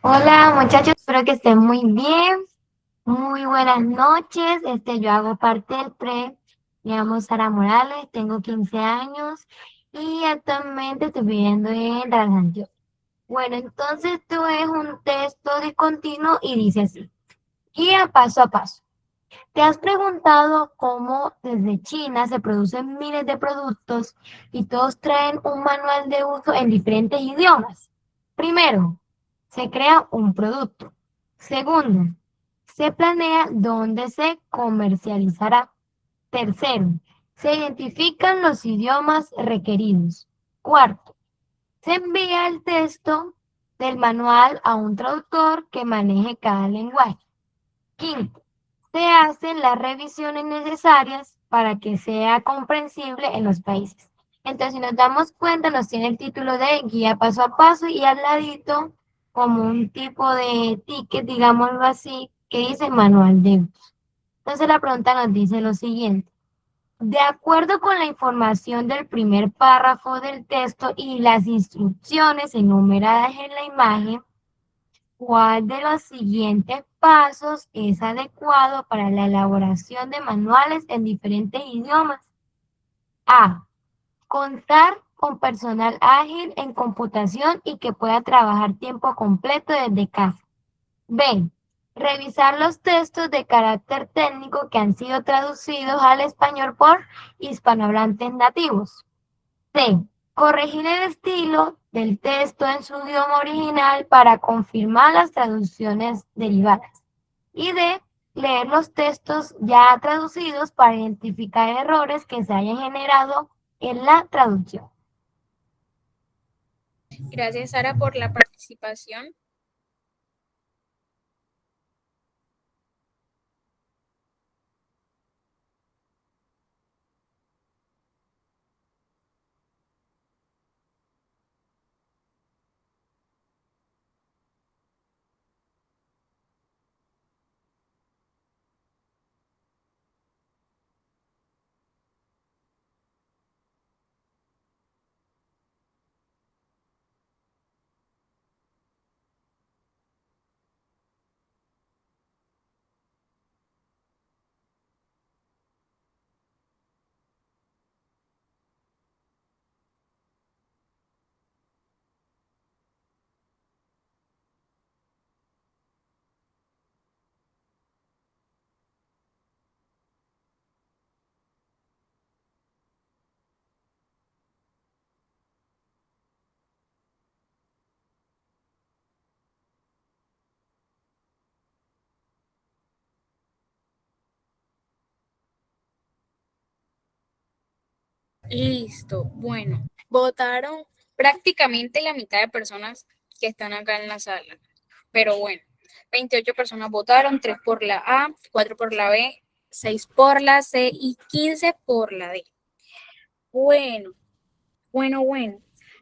Hola muchachos, espero que estén muy bien. Muy buenas noches. Yo hago parte del PRE. Me llamo Sara Morales, tengo 15 años y actualmente estoy viviendo en Dallas, Antioquia. Bueno, entonces esto es un texto discontinuo y dice así: guía paso a paso. ¿Te has preguntado cómo desde China se producen miles de productos y todos traen un manual de uso en diferentes idiomas? Primero, se crea un producto. Segundo, se planea dónde se comercializará. Tercero, se identifican los idiomas requeridos. Cuarto, se envía el texto del manual a un traductor que maneje cada lenguaje. Quinto, se hacen las revisiones necesarias para que sea comprensible en los países. Entonces, si nos damos cuenta, nos tiene el título de guía paso a paso y al ladito como un tipo de ticket, digámoslo así, que dice manual de uso. Entonces, la pregunta nos dice lo siguiente: de acuerdo con la información del primer párrafo del texto y las instrucciones enumeradas en la imagen, ¿cuál de los siguientes pasos es adecuado para la elaboración de manuales en diferentes idiomas? A. Contar con personal ágil en computación y que pueda trabajar tiempo completo desde casa. B. Revisar los textos de carácter técnico que han sido traducidos al español por hispanohablantes nativos. C. Corregir el estilo del texto en su idioma original para confirmar las traducciones derivadas. Y D, leer los textos ya traducidos para identificar errores que se hayan generado en la traducción. Gracias, Sara, por la participación. Listo. Bueno, votaron prácticamente la mitad de personas que están acá en la sala. Pero bueno, 28 personas votaron, 3 por la A, 4 por la B, 6 por la C y 15 por la D. Bueno.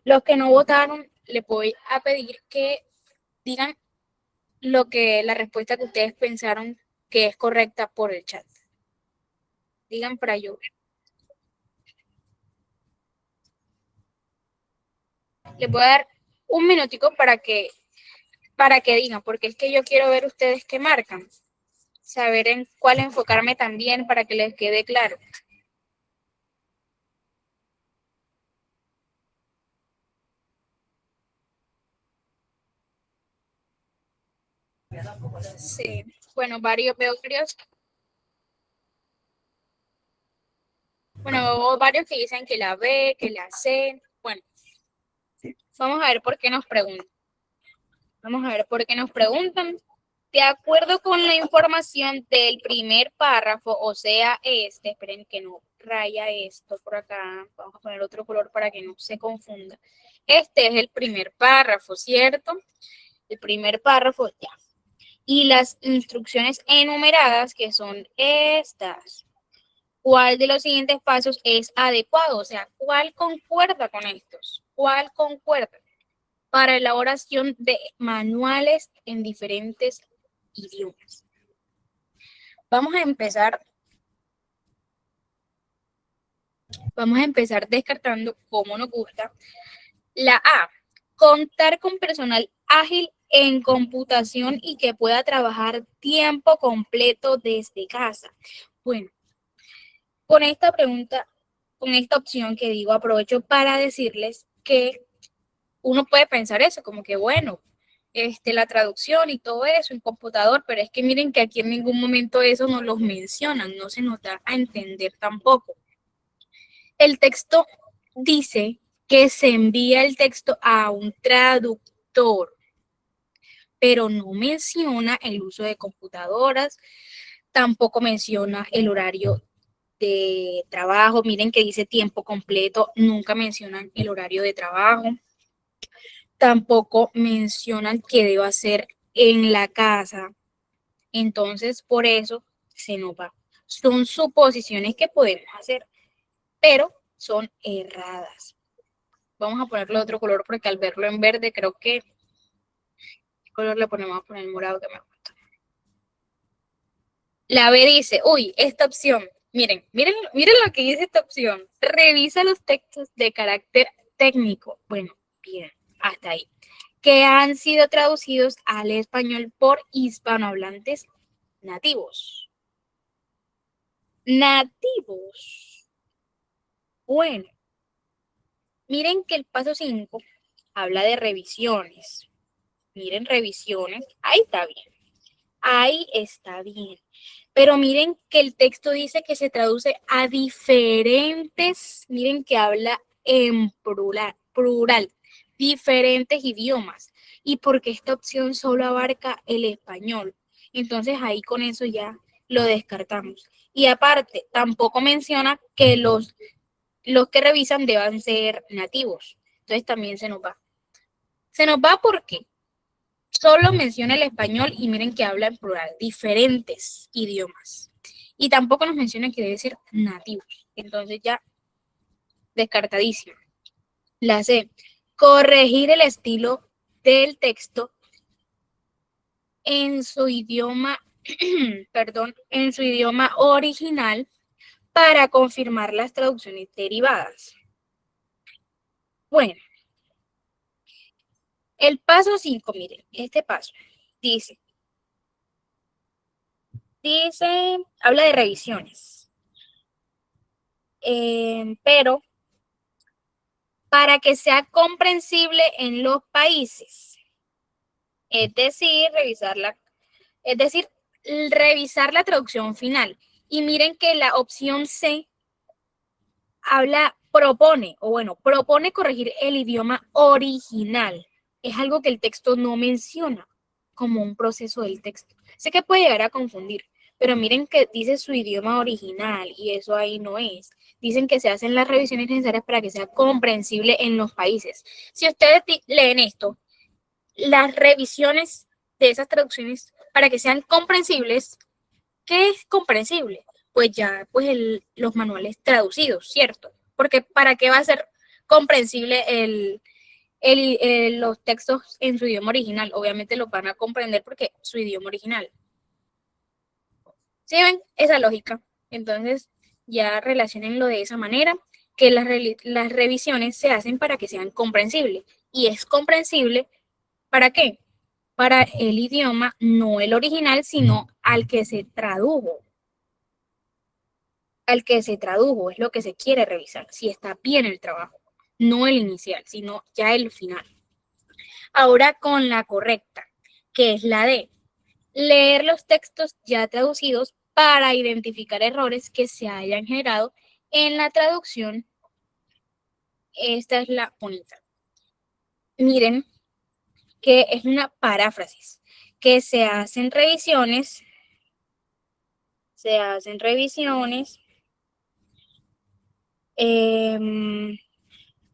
Los que no votaron, les voy a pedir que digan la respuesta que ustedes pensaron que es correcta por el chat. Digan para yo ver. Les voy a dar un minutico para que digan, porque es que yo quiero ver ustedes qué marcan. Saber en cuál enfocarme también para que les quede claro. Sí, bueno, veo varios. Bueno, varios que dicen que la B, que la C. Bueno, vamos a ver por qué nos preguntan. Vamos a ver por qué nos preguntan. De acuerdo con la información del primer párrafo, o sea, esperen que no raya esto por acá, vamos a poner otro color para que no se confunda. Este es el primer párrafo, ¿cierto? El primer párrafo ya. Y las instrucciones enumeradas, que son estas. ¿Cuál de los siguientes pasos es adecuado? O sea, ¿cuál concuerda con estos? ¿Cuál concuerda? Para elaboración de manuales en diferentes idiomas. Vamos a empezar descartando cómo nos gusta. La A, contar con personal ágil en computación y que pueda trabajar tiempo completo desde casa. Bueno, con esta pregunta, con esta opción que digo, aprovecho para decirles que uno puede pensar eso, como que bueno, la traducción y todo eso en computador, pero es que miren que aquí en ningún momento eso nos los mencionan, no se nos da a entender tampoco. El texto dice que se envía el texto a un traductor, pero no menciona el uso de computadoras, tampoco menciona el horario de trabajo. Miren que dice tiempo completo, nunca mencionan el horario de trabajo. Tampoco mencionan que deba ser en la casa. Entonces, por eso se nos va. Son suposiciones que podemos hacer, pero son erradas. Vamos a ponerle otro color porque al verlo en verde creo que ¿qué color le ponemos? A poner el morado que me gusta. La B dice, uy, esta opción, miren lo que dice esta opción. Revisa los textos de carácter técnico. Bueno, bien, hasta ahí. Que han sido traducidos al español por hispanohablantes nativos. Nativos. Bueno, miren que el paso 5 habla de revisiones. Miren, revisiones. Ahí está bien. Ahí está bien. Pero miren que el texto dice que se traduce a diferentes, miren que habla en plural, diferentes idiomas. Y porque esta opción solo abarca el español. Entonces ahí con eso ya lo descartamos. Y aparte, tampoco menciona que los que revisan deban ser nativos. Entonces también se nos va. Se nos va porque solo menciona el español y miren que habla en plural, diferentes idiomas. Y tampoco nos menciona que debe ser nativos. Entonces ya descartadísimo. La C, corregir el estilo del texto en su idioma, perdón, en su idioma original para confirmar las traducciones derivadas. Bueno, el paso 5, miren, este paso dice, habla de revisiones, pero para que sea comprensible en los países, es decir, revisar la traducción final. Y miren que la opción C propone corregir el idioma original. Es algo que el texto no menciona como un proceso del texto. Sé que puede llegar a confundir, pero miren que dice su idioma original y eso ahí no es. Dicen que se hacen las revisiones necesarias para que sea comprensible en los países. Si ustedes leen esto, las revisiones de esas traducciones para que sean comprensibles, ¿qué es comprensible? Pues ya, pues los manuales traducidos, ¿cierto? Porque ¿para qué va a ser comprensible los textos en su idioma original? Obviamente los van a comprender porque su idioma original. ¿Sí ven? Esa lógica. Entonces, ya relacionenlo de esa manera, que las revisiones se hacen para que sean comprensibles. Y es comprensible, ¿para qué? Para el idioma, no el original, sino al que se tradujo. Al que se tradujo es lo que se quiere revisar, si está bien el trabajo, no el inicial, sino ya el final. Ahora con la correcta, que es la de leer los textos ya traducidos para identificar errores que se hayan generado en la traducción. Esta es la bonita. Miren que es una paráfrasis, que se hacen revisiones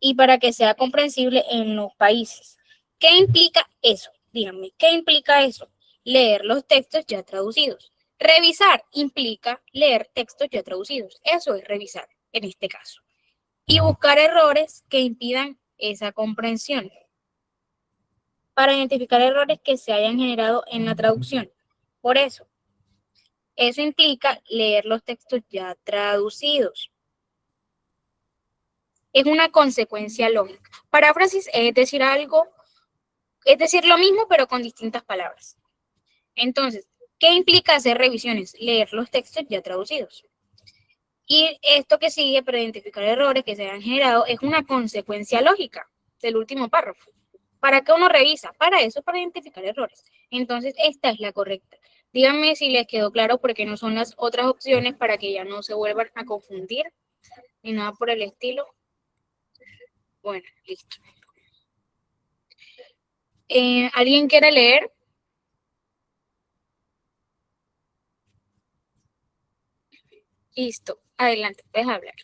y para que sea comprensible en los países. ¿Qué implica eso? Díganme, ¿qué implica eso? Leer los textos ya traducidos. Revisar implica leer textos ya traducidos. Eso es revisar en este caso. Y buscar errores que impidan esa comprensión para identificar errores que se hayan generado en la traducción. Por eso implica leer los textos ya traducidos. Es una consecuencia lógica. Paráfrasis es decir algo, es decir lo mismo, pero con distintas palabras. Entonces, ¿qué implica hacer revisiones? Leer los textos ya traducidos. Y esto que sigue para identificar errores que se han generado es una consecuencia lógica del último párrafo. ¿Para qué uno revisa? Para eso, para identificar errores. Entonces, esta es la correcta. Díganme si les quedó claro porque no son las otras opciones para que ya no se vuelvan a confundir ni nada por el estilo. Bueno, listo. ¿Alguien quiere leer? Listo, adelante, puedes hablar.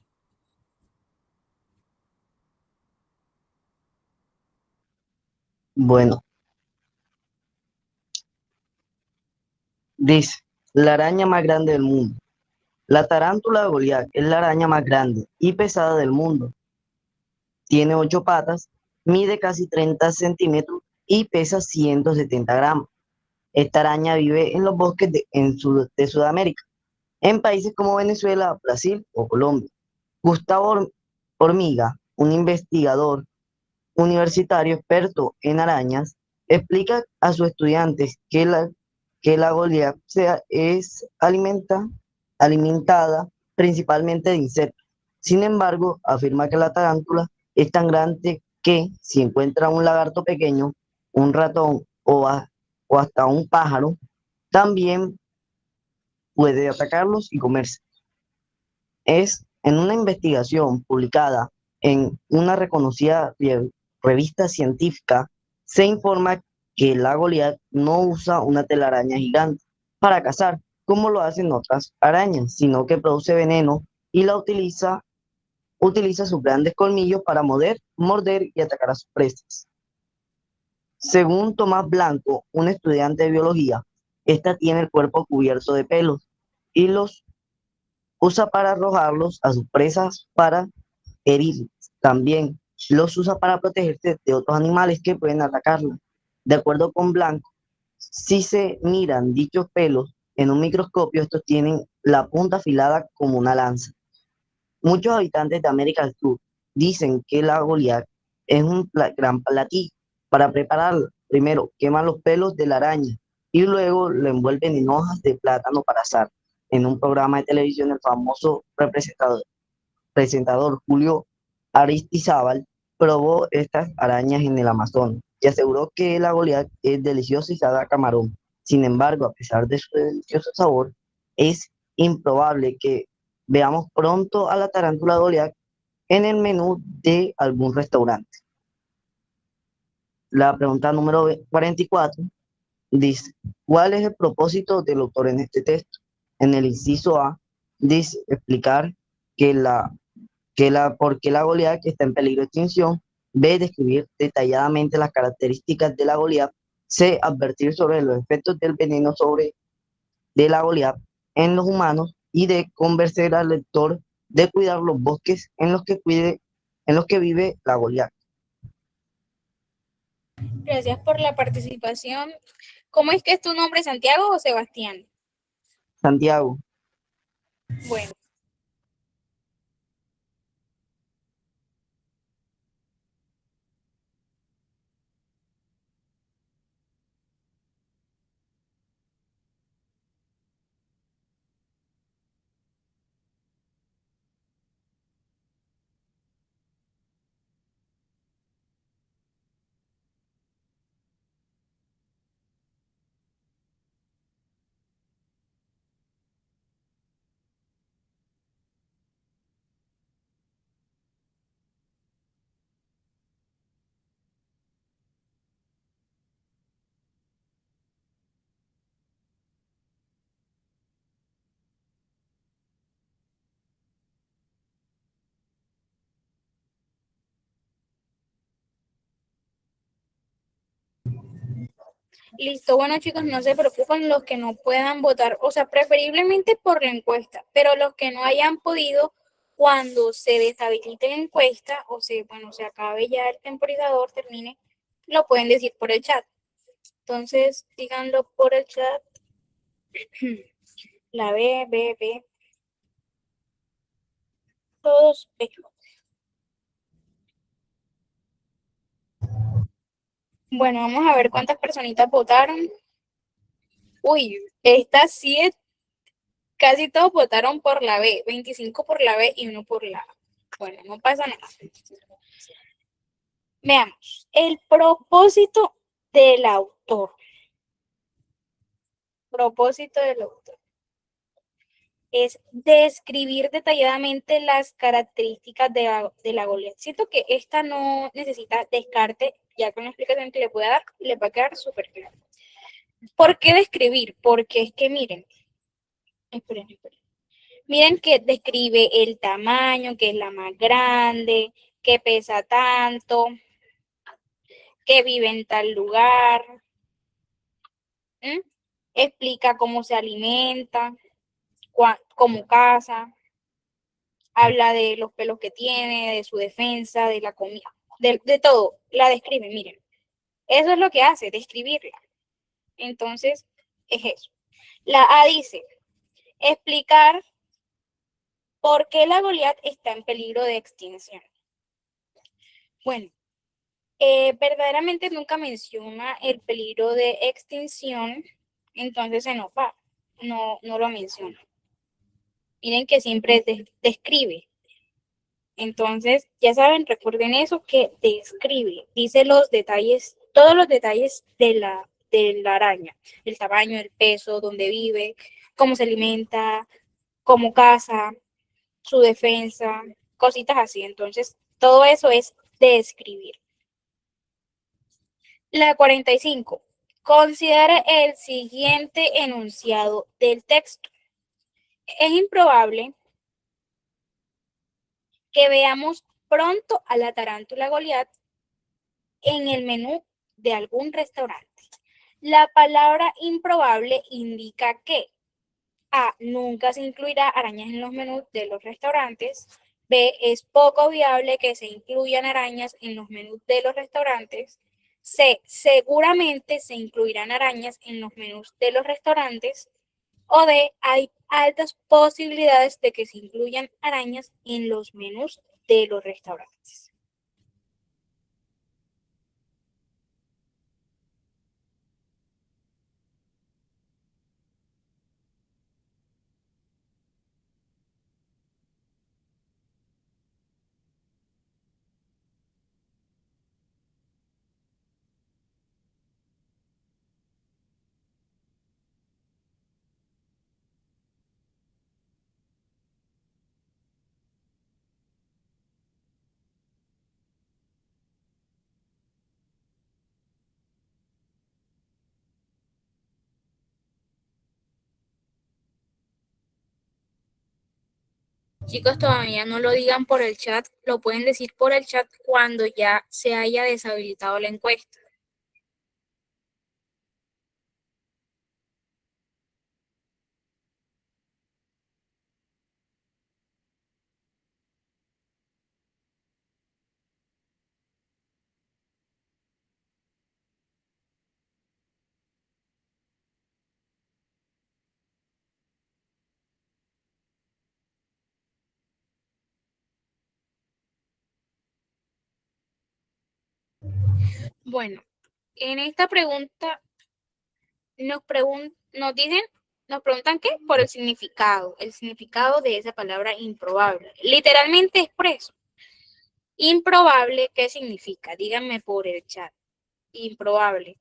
Bueno, dice, la araña más grande del mundo. La tarántula de Goliat es la araña más grande y pesada del mundo. Tiene 8 patas, mide casi 30 centímetros y pesa 170 gramos. Esta araña vive en los bosques de Sudamérica, en países como Venezuela, Brasil o Colombia. Gustavo Hormiga, un investigador universitario experto en arañas, explica a sus estudiantes que la Goliat es alimentada principalmente de insectos. Sin embargo, afirma que la tarántula es tan grande que si encuentra un lagarto pequeño, un ratón o hasta un pájaro, también puede atacarlos y comerse. Es en una investigación publicada En una reconocida revista científica se informa que la Goliath no usa una telaraña gigante para cazar, como lo hacen otras arañas, sino que produce veneno y utiliza sus grandes colmillos para morder y atacar a sus presas. Según Tomás Blanco, un estudiante de biología, esta tiene el cuerpo cubierto de pelos y los usa para arrojarlos a sus presas para herirlas. También los usa para protegerse de otros animales que pueden atacarla. De acuerdo con Blanco, si se miran dichos pelos en un microscopio, estos tienen la punta afilada como una lanza. Muchos habitantes de América del Sur dicen que la Goliath es un gran platillo. Para prepararla, primero queman los pelos de la araña y luego lo envuelven en hojas de plátano para asar. En un programa de televisión, el famoso presentador Julio Aristizábal probó estas arañas en el Amazonas y aseguró que la Goliath es deliciosa y sabe a camarón. Sin embargo, a pesar de su delicioso sabor, es improbable que veamos pronto a la tarántula Goliath en el menú de algún restaurante. La pregunta número 44 dice, ¿cuál es el propósito del autor en este texto? En el inciso A dice explicar por qué la Goliath está en peligro de extinción. B, describir detalladamente las características de la Goliath. C, advertir sobre los efectos del veneno de la Goliath en los humanos. Y D, convencer al lector de cuidar los bosques en los que vive la Goliath. Gracias por la participación. ¿Cómo es que es tu nombre, Santiago o Sebastián? Santiago. Bueno. Listo, bueno chicos, no se preocupen los que no puedan votar, o sea, preferiblemente por la encuesta, pero los que no hayan podido, cuando se deshabilite la encuesta, o se, bueno, se acabe ya el temporizador, termine, lo pueden decir por el chat. Entonces, díganlo por el chat. La B. Todos B. Bueno, vamos a ver cuántas personitas votaron. Uy, esta sí es, casi todos votaron por la B, 25 por la B y 1 por la A. Bueno, no pasa nada. Veamos, el propósito del autor. Propósito del autor es describir detalladamente las características de la Goliath. Siento que esta no necesita descarte, ya con la explicación que le pueda dar, le va a quedar súper claro. ¿Por qué describir? Porque es que miren, esperen. Miren que describe el tamaño, que es la más grande, que pesa tanto, que vive en tal lugar. Explica cómo se alimenta, cómo caza, habla de los pelos que tiene, de su defensa, de la comida, de todo, la describe, miren. Eso es lo que hace, describirla. Entonces, es eso. La A dice, explicar por qué la Goliath está en peligro de extinción. Bueno, verdaderamente nunca menciona el peligro de extinción, entonces se nos va, no lo menciona. Miren que siempre describe. Entonces, ya saben, recuerden eso, que describe, dice los detalles, todos los detalles de la araña, el tamaño, el peso, dónde vive, cómo se alimenta, cómo caza, su defensa, cositas así. Entonces, Todo eso es describir. La 45. Considere el siguiente enunciado del texto. Es improbable que veamos pronto a la tarántula Goliat en el menú de algún restaurante. La palabra improbable indica que A. Nunca se incluirá arañas en los menús de los restaurantes. B. Es poco viable que se incluyan arañas en los menús de los restaurantes. C. Seguramente se incluirán arañas en los menús de los restaurantes. O D. Hay altas posibilidades de que se incluyan arañas en los menús de los restaurantes. Chicos, todavía no lo digan por el chat, lo pueden decir por el chat cuando ya se haya deshabilitado la encuesta. Bueno, en esta pregunta nos preguntan qué, por el significado de esa palabra improbable. Literalmente es por eso. Improbable, ¿qué significa? Díganme por el chat. Improbable.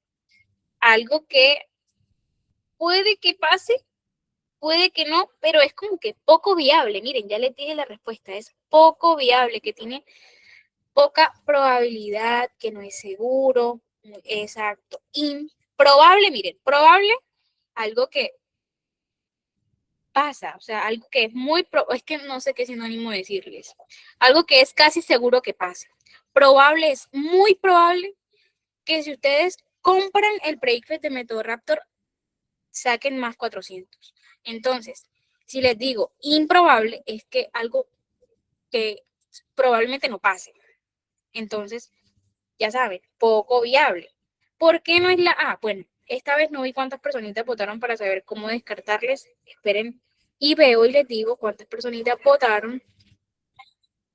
Algo que puede que pase, puede que no, pero es como que poco viable. Miren, ya les dije la respuesta, es poco viable, que tiene poca probabilidad, que no es seguro. Exacto. Improbable, miren, probable, algo que pasa, o sea, algo que es es que no sé qué sinónimo decirles, algo que es casi seguro que pase. Probable es muy probable que si ustedes compran el Breakfast de Método Raptor, saquen más 400. Entonces, si les digo improbable, es que algo que probablemente no pase. Entonces, ya saben, poco viable. ¿Por qué no es la A? Bueno, esta vez no vi cuántas personitas votaron para saber cómo descartarles. Esperen y veo y les digo cuántas personitas votaron.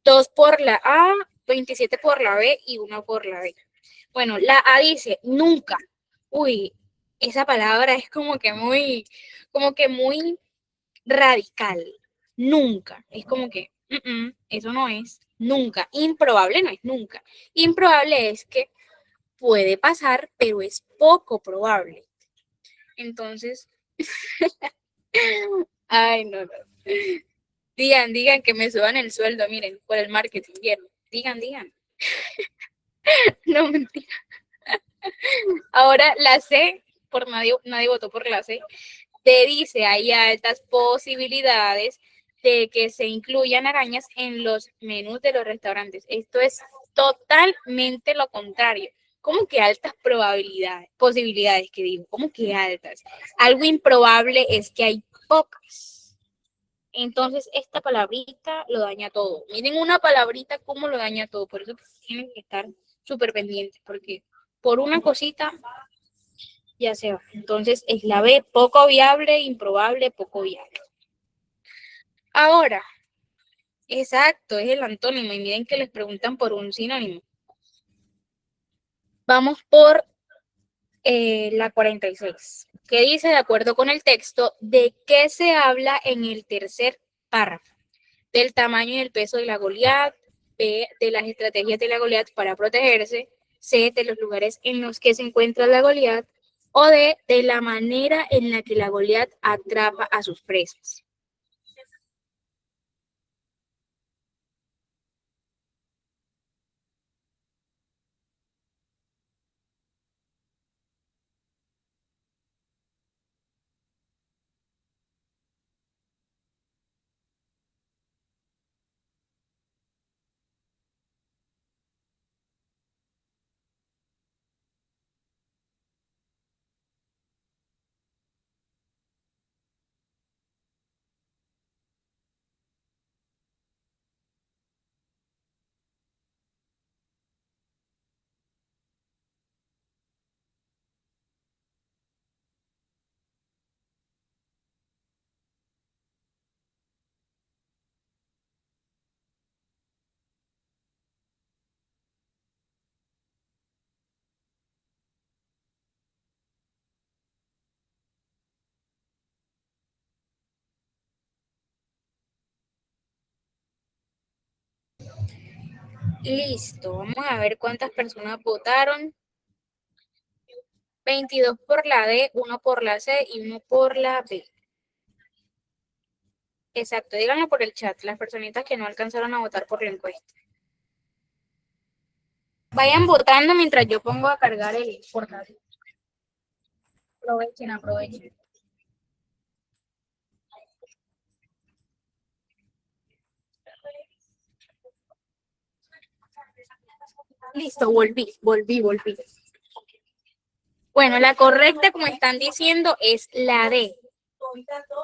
2 por la A, 27 por la B y 1 por la B. Bueno, la A dice nunca. Uy, esa palabra es como que muy radical. Nunca. Es como que, eso no es nunca. Improbable no es nunca. Improbable es que puede pasar, pero es poco probable. Entonces, ay, no, no. Digan que me suban el sueldo, miren, por el marketing, ¿vieron? Digan. No, mentira. Ahora la C, por nadie votó por la C, te dice, hay altas posibilidades de que se incluyan arañas en los menús de los restaurantes. Esto es totalmente lo contrario. ¿Cómo que altas posibilidades que digo? ¿Cómo que altas? Algo improbable es que hay pocas. Entonces, esta palabrita lo daña todo. Miren una palabrita cómo lo daña todo. Por eso tienen que estar súper pendientes, porque por una cosita ya se va. Entonces, es la B, poco viable, improbable, poco viable. Ahora, exacto, es el antónimo. Y miren que les preguntan por un sinónimo. Vamos por la 46, que dice, de acuerdo con el texto, ¿de qué se habla en el tercer párrafo? Del tamaño y el peso de la Goliat, B, de las estrategias de la Goliat para protegerse, C, de los lugares en los que se encuentra la Goliat, o D, de la manera en la que la Goliat atrapa a sus presas. Listo, vamos a ver cuántas personas votaron. 22 por la D, 1 por la C y 1 por la B. Exacto, díganlo por el chat, las personitas que no alcanzaron a votar por la encuesta. Vayan votando mientras yo pongo a cargar el portátil. Aprovechen, aprovechen. Listo, volví. Bueno, la correcta, como están diciendo, es la D.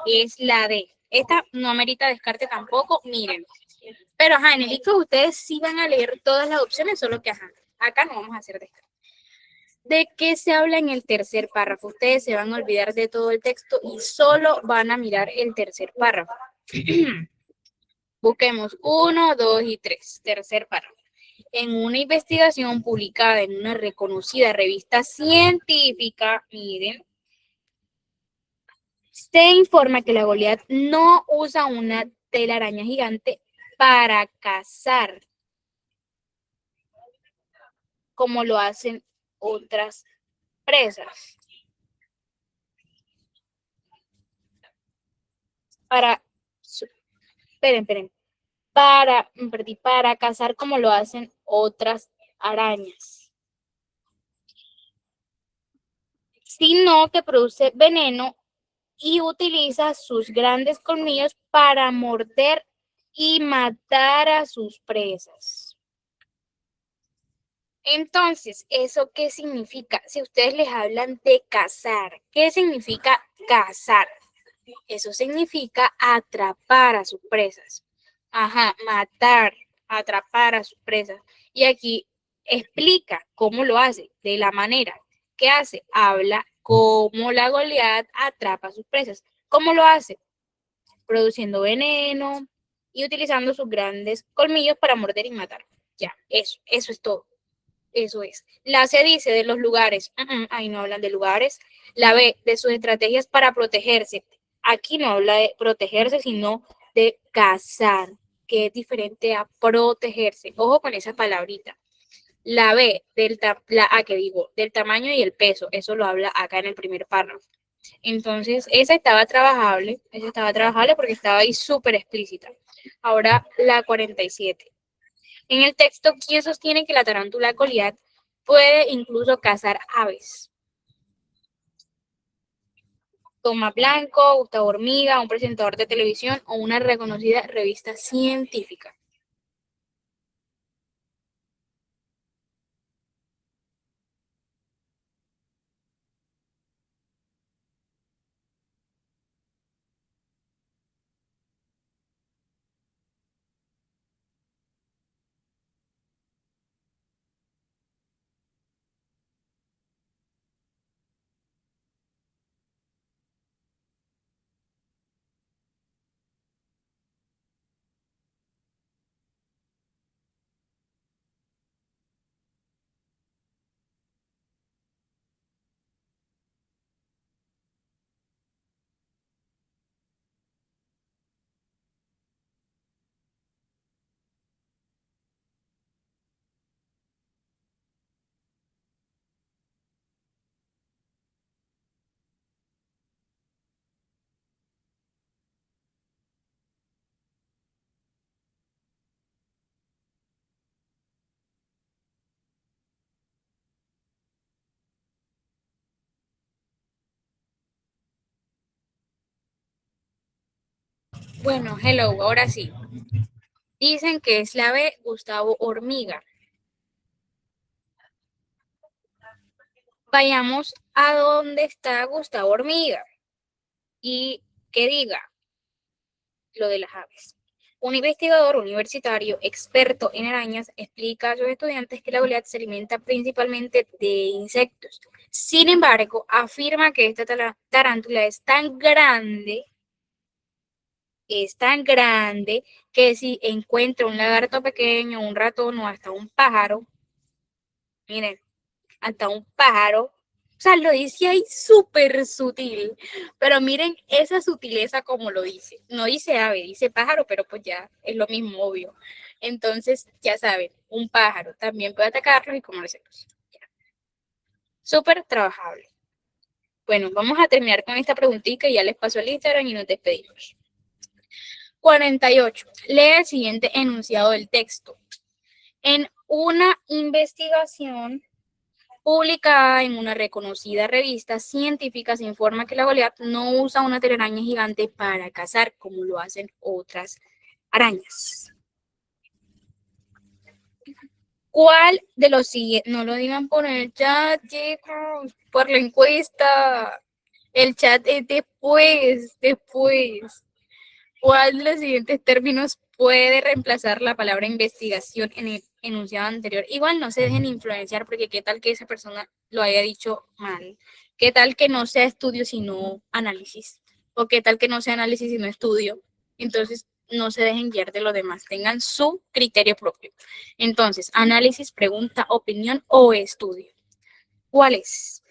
Es la D. Esta no amerita descarte tampoco, miren. Pero ajá, en el ICFES ustedes sí van a leer todas las opciones, solo que ajá, acá no vamos a hacer descarte. ¿De qué se habla en el tercer párrafo? Ustedes se van a olvidar de todo el texto y solo van a mirar el tercer párrafo. Busquemos 1, 2 y 3. Tercer párrafo. En una investigación publicada en una reconocida revista científica, miren, se informa que la Goliat no usa una telaraña gigante para cazar, como lo hacen otras presas. Esperen. Para cazar como lo hacen otras arañas, sino que produce veneno y utiliza sus grandes colmillos para morder y matar a sus presas. Entonces, ¿eso qué significa? Si ustedes les hablan de cazar, ¿qué significa cazar? Eso significa atrapar a sus presas. Ajá, matar, atrapar a sus presas. Y aquí explica cómo lo hace, de la manera que hace. Habla cómo la Goliat atrapa a sus presas. ¿Cómo lo hace? Produciendo veneno y utilizando sus grandes colmillos para morder y matar. Ya, eso es todo. Eso es. La C dice de los lugares. Ahí no hablan de lugares. La B, de sus estrategias para protegerse. Aquí no habla de protegerse, sino de cazar, que es diferente a protegerse. Ojo con esa palabrita. La B, la A que digo, del tamaño y el peso. Eso lo habla acá en el primer párrafo. Entonces, esa estaba trabajable porque estaba ahí súper explícita. Ahora la 47. En el texto, ¿quién sostiene que la tarántula Goliat puede incluso cazar aves? Tomás Blanco, Gustavo Hormiga, un presentador de televisión o una reconocida revista científica. Bueno, hello, ahora sí. Dicen que es la B, Gustavo Hormiga. Vayamos a dónde está Gustavo Hormiga y que diga lo de las aves. Un investigador universitario experto en arañas explica a sus estudiantes que la Goliat se alimenta principalmente de insectos. Sin embargo, afirma que esta tarántula es tan grande que si encuentra un lagarto pequeño, un ratón o hasta un pájaro, miren, hasta un pájaro, O sea, lo dice ahí súper sutil, pero miren esa sutileza como lo dice. No dice ave, dice pájaro, pero pues ya es lo mismo, obvio. Entonces, ya saben, un pájaro también puede atacarlos y comérselos. Súper trabajable. Bueno, vamos a terminar con esta preguntita y ya les paso el Instagram y nos despedimos. 48. Lee el siguiente enunciado del texto. En una investigación publicada en una reconocida revista científica, se informa que la Goliath no usa una telaraña gigante para cazar, como lo hacen otras arañas. ¿Cuál de los siguientes? No lo digan por el chat, chicos, por la encuesta. El chat es después. ¿Cuál de los siguientes términos puede reemplazar la palabra investigación en el enunciado anterior? Igual no se dejen influenciar porque qué tal que esa persona lo haya dicho mal. ¿Qué tal que no sea estudio sino análisis? ¿O qué tal que no sea análisis sino estudio? Entonces, no se dejen guiar de los demás. Tengan su criterio propio. Entonces, análisis, pregunta, opinión o estudio. ¿Cuál es?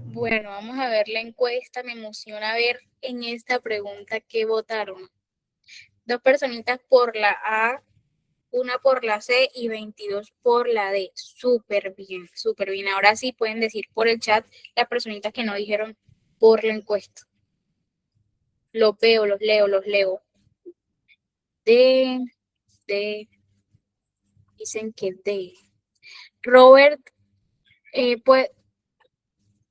Bueno, vamos a ver la encuesta. Me emociona ver en esta pregunta qué votaron. 2 personitas por la A, 1 por la C y 22 por la D. Súper bien, súper bien. Ahora sí pueden decir por el chat las personitas que no dijeron por la encuesta. Los veo, los leo. D, dicen que D. Robert, pues,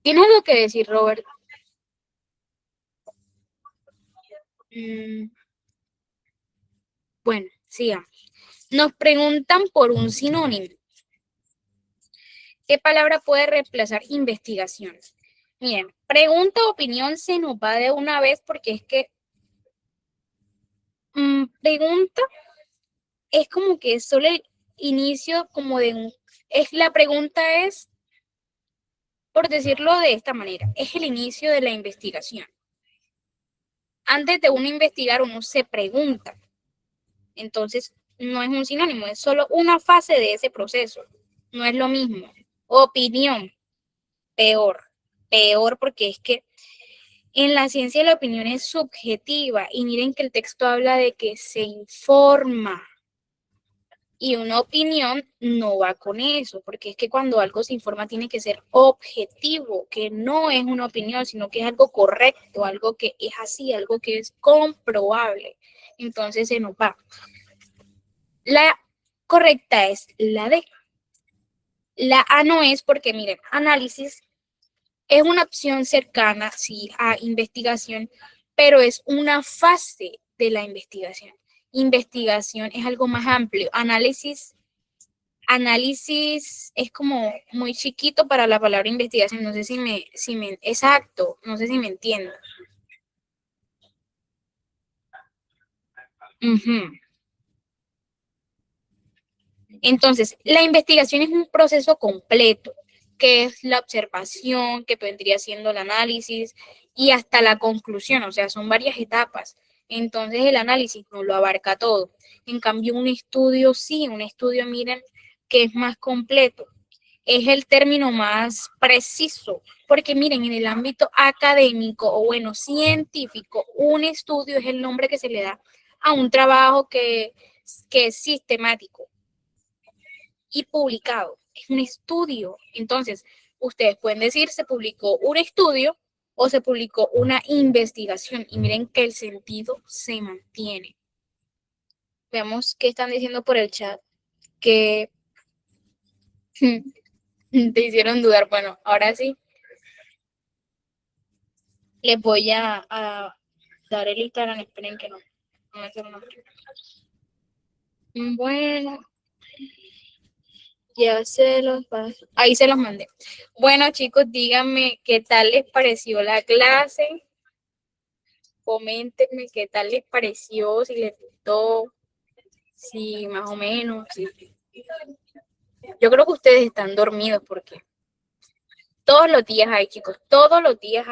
¿tienes algo que decir, Robert? Bueno, sigamos. Nos preguntan por un sinónimo. ¿Qué palabra puede reemplazar investigación? Miren, pregunta o opinión se nos va de una vez porque es que pregunta es como que es solo el inicio como de un... La pregunta es, por decirlo de esta manera, es el inicio de la investigación. Antes de uno investigar, uno se pregunta. Entonces, no es un sinónimo, es solo una fase de ese proceso. No es lo mismo. Opinión, peor porque es que en la ciencia la opinión es subjetiva y miren que el texto habla de que se informa y una opinión no va con eso, porque es que cuando algo se informa tiene que ser objetivo, que no es una opinión, sino que es algo correcto, algo que es así, algo que es comprobable. Entonces se nos va. La correcta es la D. La A no es porque, miren, análisis es una opción cercana, sí, a investigación, pero es una fase de la investigación. Investigación es algo más amplio. Análisis es como muy chiquito para la palabra investigación. No sé exacto, no sé si me entiendo. Entonces, la investigación es un proceso completo, que es la observación, que vendría siendo el análisis y hasta la conclusión, o sea, son varias etapas. Entonces, el análisis no lo abarca todo. En cambio, un estudio sí, un estudio, miren, que es más completo. Es el término más preciso, porque miren, en el ámbito académico o bueno, científico, un estudio es el nombre que se le da a un trabajo que que es sistemático y publicado. Es un estudio. Entonces, ustedes pueden decir, se publicó un estudio o se publicó una investigación. Y miren que el sentido se mantiene. Veamos qué están diciendo por el chat. Que te hicieron dudar. Bueno, ahora sí. Les voy a dar el Instagram. Esperen que no me hacen una. Bueno. Ya se los paso. Ahí se los mandé. Bueno, chicos, díganme qué tal les pareció la clase. Coméntenme qué tal les pareció, si les gustó, si más o menos. Yo creo que ustedes están dormidos porque todos los días hay, chicos, todos los días hay.